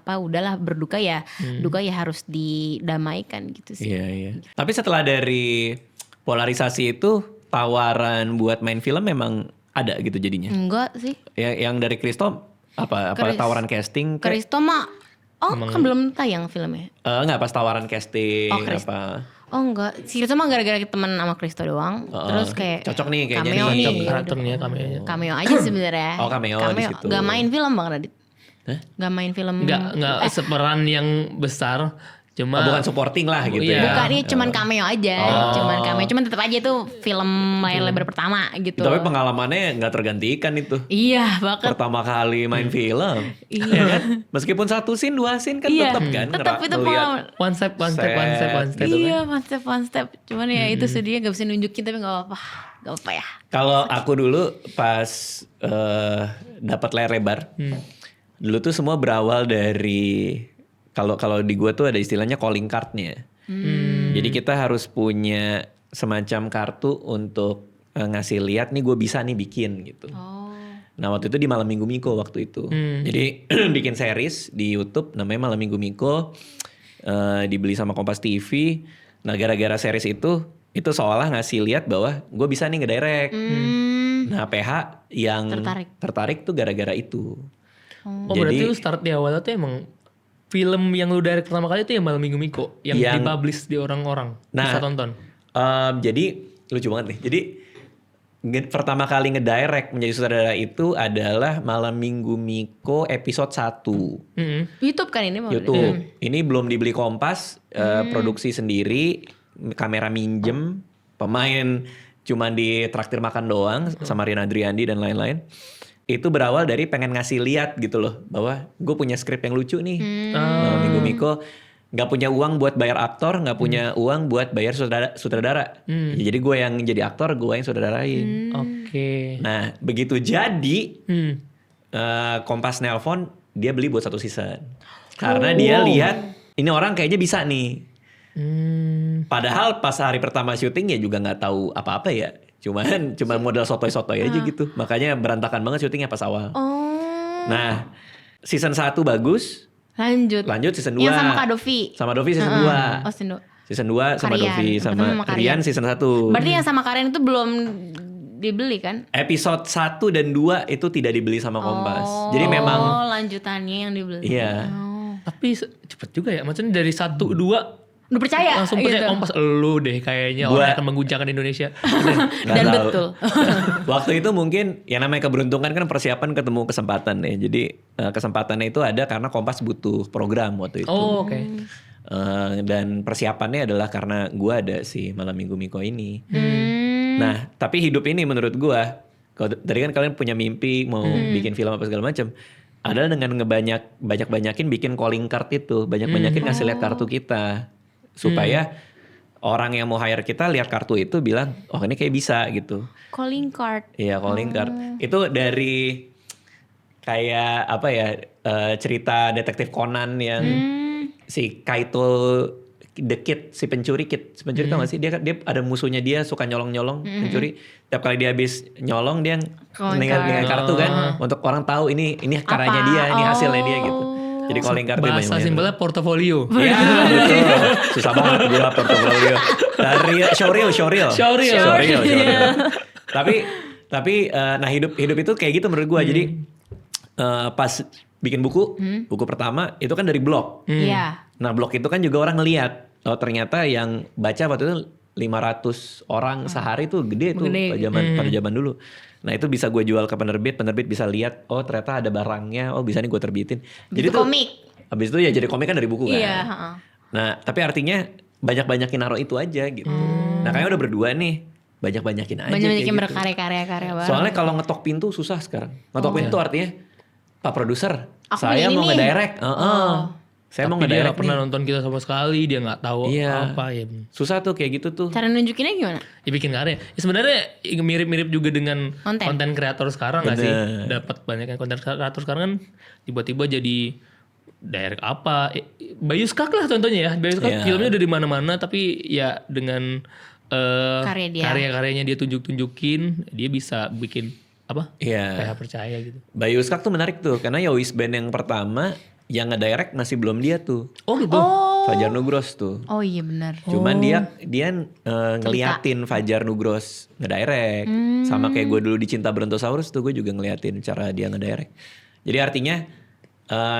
udahlah berduka ya, duka ya harus didamaikan gitu sih. Iya. Tapi setelah dari polarisasi itu, tawaran buat main film memang ada gitu jadinya. Enggak sih. Yang dari Kristo apa tawaran casting? Kristo mah kan belum tayang filmnya. Enggak, pas tawaran casting Oh, Kristo. apa? Oh enggak, sih itu mah gara-gara temen sama Kristo doang. Terus kayak Cocok nih kayaknya cameo nih. Cocok nih. karakternya kameranya. Cameo aja sebenarnya. Oh, cameo di situ. Gak main film Bang Radit. Hah? Gak main film. Nggak seperan yang besar. Cuma bukan supporting lah gitu Iya. ya. Bukan, ini cuman cameo aja. Cuman tetap aja itu film layar lebar pertama gitu. Tapi pengalamannya nggak tergantikan itu. Iya banget. Pertama kali main film. Iya. Ya kan? Meskipun 1 scene 2 scene kan Iya, tetap kan tetap itu pengalaman. one step. Iya, one step. Cuman ya itu sedihnya gak bisa nunjukin, tapi gak apa-apa ya. Kalau aku dulu pas dapat layar lebar, dulu tuh semua berawal dari kalau di gua tuh ada istilahnya calling cardnya. Jadi kita harus punya semacam kartu untuk ngasih lihat nih gue bisa nih bikin gitu. Nah waktu itu di Malam Minggu Miko waktu itu. Jadi bikin series di YouTube namanya Malam Minggu Miko, dibeli sama Kompas TV. Nah gara-gara series itu seolah ngasih lihat bahwa gue bisa nih ngedirect. Nah PH yang tertarik tuh gara-gara itu. Oh berarti lu start di awal tuh emang film yang lu direct pertama kali itu yang Malam Minggu Miko yang dipublish di orang-orang bisa tonton. Jadi lucu banget nih. Jadi pertama kali ngedirect menjadi sutradara itu adalah Malam Minggu Miko episode 1. YouTube kan ini? YouTube. Ini belum dibeli Kompas, produksi sendiri, kamera minjem, pemain cuma ditraktir makan doang sama Rian Adriandi dan lain-lain. Itu berawal dari pengen ngasih lihat gitu loh, bahwa gue punya skrip yang lucu nih. Malam Minggu Miko nggak punya uang buat bayar aktor, nggak punya uang buat bayar sutradara. Ya, jadi gue yang jadi aktor, gue yang sutradarain. Oke. Nah begitu jadi Kompas nelpon, dia beli buat 1 season. Karena dia lihat ini orang kayaknya bisa nih. Padahal pas hari pertama syuting ya juga nggak tahu apa-apa ya. Cuman modal sotoy-sotoy aja gitu. Makanya berantakan banget syutingnya pas awal. Nah, season 1 bagus. Lanjut season 2. Yang sama Kak Dovi. Sama Dovi season 2. Oh, Season 2 sama Karian. Dovi sama Rian season 1. Berarti yang sama Karian itu belum dibeli kan? Episode 1 dan 2 itu tidak dibeli sama Kompas. Jadi memang lanjutannya yang dibeli. Iya. Tapi cepet juga ya. Maksudnya dari 1, 2 Udah percaya langsung gitu. percaya Kompas, lu deh kayaknya orang akan mengguncangkan Indonesia. Dan betul. Waktu itu mungkin yang namanya keberuntungan kan persiapan ketemu kesempatan ya. Jadi kesempatannya itu ada karena Kompas butuh program waktu itu. Oh oke. Dan persiapannya adalah karena gue ada si Malam Minggu Miko ini. Nah tapi hidup ini menurut gue, kalau tadi kan kalian punya mimpi mau bikin film apa segala macam, adalah dengan banyakin bikin calling card itu, banyakin ngasih lihat kartu kita. Supaya orang yang mau hire kita lihat kartu itu bilang, oh ini kayak bisa gitu. Calling card. Iya calling card. Itu dari kayak apa ya, cerita detektif Conan yang si Kaito the Kid, si pencuri tau gak sih? Dia ada musuhnya, dia suka nyolong pencuri. Tiap kali dia habis nyolong dia ngingat kartu kan, untuk orang tahu ini karyanya dia, ini hasilnya dia gitu. Jadi calling card bahasa simpelnya portofolio. Iya betul. Susah banget gila portofolio. Dari showreel. Tapi nah hidup itu kayak gitu menurut gue. Jadi pas bikin buku pertama itu kan dari blog. Iya. Nah blog itu kan juga orang ngeliat, oh ternyata yang baca waktu itu 500 orang sehari tuh gede tuh pada zaman dulu. Nah itu bisa gue jual ke penerbit bisa lihat, oh ternyata ada barangnya, oh bisa nih gue terbitin. Jadi itu komik. Habis itu ya jadi komik kan dari buku kan. Iya. Nah tapi artinya banyakin naruh itu aja gitu. Nah kayaknya udah berdua nih, banyakin aja. Banyakin gitu. berkarya-karya bareng. Soalnya kalau ngetok pintu susah sekarang. Ngetok pintu artinya, Pak Produser, Aku saya mau ngedirect. Saya mau Tapi dia ngedirect gak pernah nonton kita sama sekali, dia gak tahu apa ya. Susah tuh kayak gitu tuh. Cara nunjukinnya gimana? Ya bikin karya. Ya sebenarnya mirip-mirip juga dengan konten kreator sekarang gak sih? Dapat banyak yang konten kreator sekarang kan tiba-tiba jadi direct apa. Bayu Skak lah contohnya ya. Bayu Skak filmnya udah di mana-mana tapi ya dengan karya-karyanya dia tunjukin, dia bisa bikin apa? Kayak percaya gitu. Bayu Skak tuh menarik tuh karena Yowis Band yang pertama yang ngedirect masih belum dia tuh. Oh gitu. Fajar Nugros tuh. Oh iya benar. Cuman dia ngeliatin Fajar Nugros ngedirect. Sama kayak gue dulu di Cinta Brontosaurus tuh gue juga ngeliatin cara dia ngedirect. Jadi artinya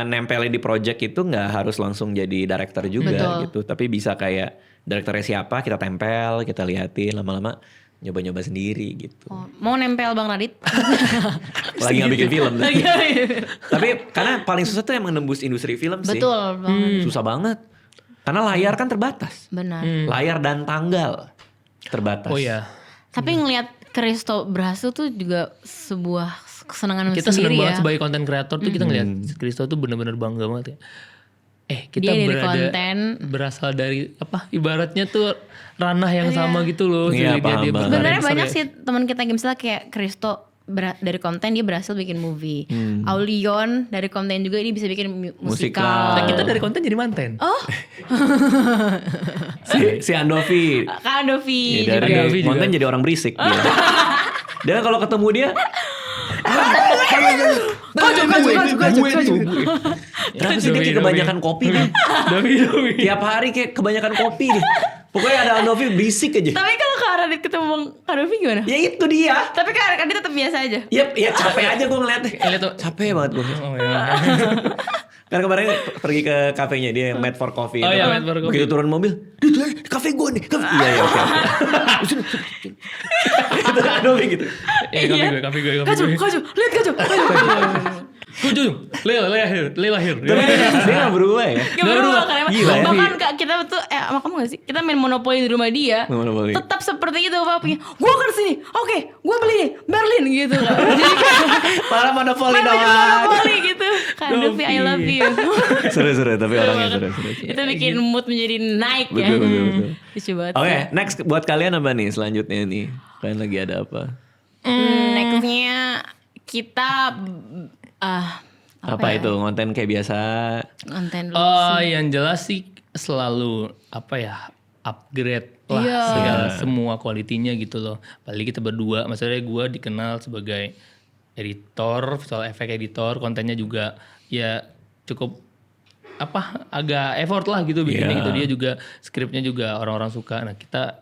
nempelin di project itu gak harus langsung jadi director juga gitu. Tapi bisa kayak direkturnya siapa kita tempel, kita liatin lama-lama nyoba-nyoba sendiri gitu. Mau nempel Bang Radit? Lagi gak bikin film. Tapi karena paling susah tuh emang nembus industri film sih. Betul banget. Susah banget. Karena layar kan terbatas. Benar. Layar dan tanggal terbatas. Oh iya. Tapi ngelihat Kristo berhasil tuh juga sebuah kesenangan Kita seneng sendiri banget ya. sebagai konten kreator tuh kita ngeliat Kristo tuh bener-bener bangga banget ya. Kita Dia dari berada konten. berasal dari apa? Ibaratnya tuh ranah yang sama gitu loh. Iya, Jadi paham banget. Sebenarnya besar banyak ya. sih teman kita misalnya kayak Kristo dari konten dia berhasil bikin movie. Aulion dari konten juga dia bisa bikin Musikal. musikal. Nah, kita dari konten jadi manten. Oh, Si Andovi. Kak Dovi Ya, juga. dari Andovi juga. konten jadi orang berisik dia. Dia kalau ketemu dia Kenapa sih dia kayak kebanyakan kopi nih? Dovi. Tiap hari kayak kebanyakan kopi nih. Pokoknya ada Andovi berisik aja. Tapi kalau Kak Radit ketemu Kak Dovi gimana? Ya itu dia. Tapi Kak Radit tetap biasa aja. Ya capek aja gue ngeliatnya. Lihat tuh. Capek banget gue. Oh, iya. Kan kemarin pergi ke kafenya dia yang Made for Coffee. Oh itu iya, kan. Made for Coffee. Begitu turun mobil, di kafe gue nih. Iya oke. Itu Andovi gitu. Kafe gue. Kaju, lihat Kaju. Kujung, lahir. Tapi dia gak berubah ya. Gak berubah kan emang. Gila ya. Bahkan Kak, kita tuh sama kamu gak sih? Kita main monopoli di rumah dia. Monopoli. Tetap seperti itu papinya. Gue ke sini. Oke, gue beli nih Berlin gitu kan. Jadi Malah monopoli main baju doang. monopoli gitu. Kak Dovi I love you. Seru-seru tapi orangnya seru-seru. Itu bikin mood menjadi naik ya. Betul. Lucu banget. Oke, sih. next buat kalian apa nih selanjutnya nih? Kalian lagi ada apa? Nextnya kita Apa itu? Konten kayak biasa? konten dulu. Yang jelas sih selalu upgrade lah Iya. segala semua kualitinya gitu loh. Apalagi kita berdua, maksudnya gue dikenal sebagai editor, visual effect editor, kontennya juga ya cukup agak effort lah gitu bikinnya Iya. gitu. Dia juga skripnya juga orang-orang suka. Nah kita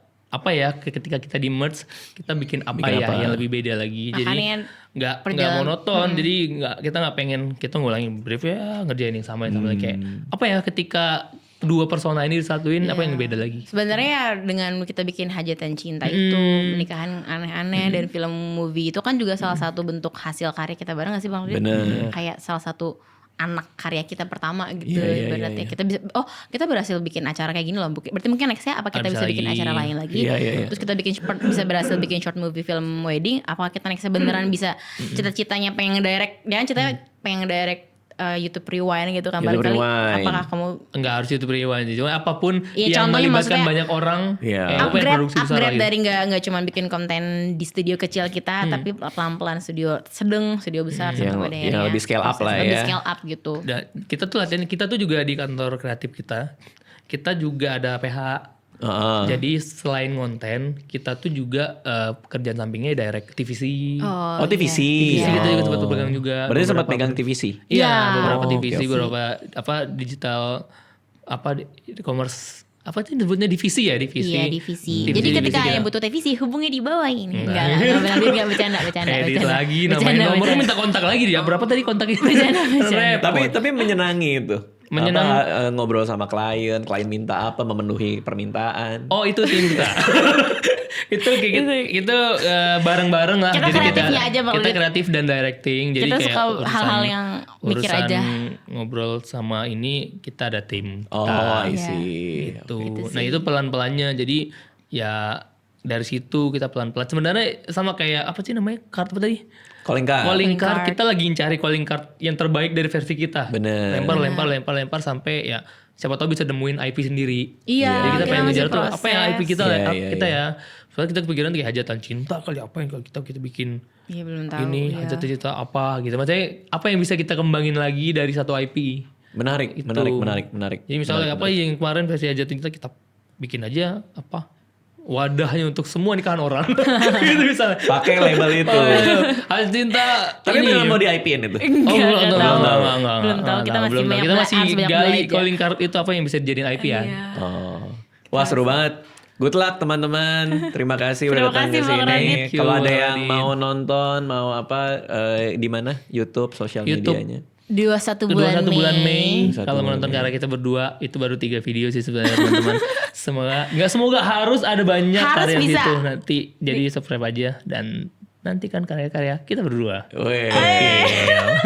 ketika kita di merge kita bikin apa yang lebih beda lagi. Makanya Jadi nggak monoton. Jadi kita nggak pengen kita ngulangin brief ya ngerjain yang sama kayak ketika dua persona ini disatuin apa yang beda lagi. Sebenarnya ya dengan kita bikin hajatan cinta itu, nikahan aneh-aneh dan film movie itu kan juga salah satu bentuk hasil karya kita bareng gak sih Bang Ridit? Bener. Kayak salah satu anak karya kita pertama gitu Iya, ibaratnya. iya. Kita bisa kita berhasil bikin acara kayak gini loh. Berarti mungkin nextnya apa kita bisa Bisa bikin lagi. acara lain lagi. Iya. Terus kita bisa berhasil bikin short movie film wedding. Apakah kita nextnya beneran bisa cita-citanya pengen direct, jangan cita-citanya pengen direct YouTube Rewind gitu kan YouTube barangkali. Rewind. Apakah kamu Enggak harus itu rewind cuma apapun Iya, yang contohnya melibatkan maksudnya banyak orang Iya. kayak gue pengen produksi besar upgrade lagi. dari nggak cuma bikin konten di studio kecil kita tapi pelan-pelan studio sedang, studio besar sampai Yang- pada yang akhirnya lebih scale up lah lebih ya. scale up gitu. Dan kita tuh latihan, kita tuh juga di kantor kreatif kita juga ada PH. Jadi selain konten, kita tuh juga kerjaan sampingnya direct TVC. Oh, TVC. TVC Iya. kita juga sempat pegang juga. Berarti sempat beberapa- pegang TVC. Iya, Iya. beberapa Oh, TVC, oke. beberapa digital e-commerce sih disebutnya divisi ya, divisi. Iya divisi. Divisi, Jadi ketika divisi yang kita. butuh divisi hubungi di bawah ini. Enggak. Enggak bercanda. Edit lagi namanya nomornya minta kontak lagi dia. Berapa tadi kontaknya? Repot. Tapi menyenangi itu. Menyenang- Ngobrol sama klien minta apa, memenuhi permintaan. Oh itu tim kita. itu kayak gitu, itu bareng-bareng lah. Kita Jadi kreatifnya aja, Bang kita Lid. kreatif dan directing. Jadi Kita kayak suka hal-hal yang mikir urusan aja. ngobrol sama ini kita ada tim. Oh, kita. I see. Gitu. Nah itu pelan-pelannya. Jadi ya dari situ kita pelan-pelan. Sebenarnya sama kayak apa sih namanya kartu apa tadi? Calling card. Calling Calling card. card. Kita lagi cari calling card yang terbaik dari versi kita. Bener. Lempar sampai ya siapa tahu bisa nemuin IP sendiri. Iya, Jadi kita pengen masih ngejar tuh apa yang IP kita Iya, kita iya. ya. Soalnya kita kepikiran kayak hajatan cinta kali apa yang kalau kita bikin Iya belum tahu. ini ya. hajatan cinta apa gitu. Maksudnya apa yang bisa kita kembangin lagi dari satu IP. Menarik. Jadi misalnya apa yang kemarin versi hajatan cinta kita bikin aja apa wadahnya untuk semua nikahan orang. gitu misalnya. Pakai label itu. Hajatan cinta Tapi ini. beneran mau di IP-in itu. Oh, Enggak tahu. enggak. Belum tahu. Kita masih Belum tahu. banyak Kita masih harus banyak gali belajar. calling card itu apa yang bisa dijadiin IP ya. Iya. Oh. Wah seru banget. Good luck teman-teman. Terima kasih udah Terima datang ke kasih, Bang sini. Radit. Kalau ada Thank you, yang Radit. mau nonton, mau apa di mana? YouTube, sosial YouTube. medianya. 21 Kedua bulan satu bulan Mei. 1 Kalau bulan menonton Mei. karya kita berdua itu baru 3 video sih sebenarnya teman-teman. Semoga harus ada banyak Harus karya bisa. situ nanti. Jadi subscribe aja dan nantikan karya-karya kita berdua. Wih.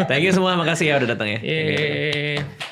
Thank you semua, makasih ya udah datang ya. Yeay.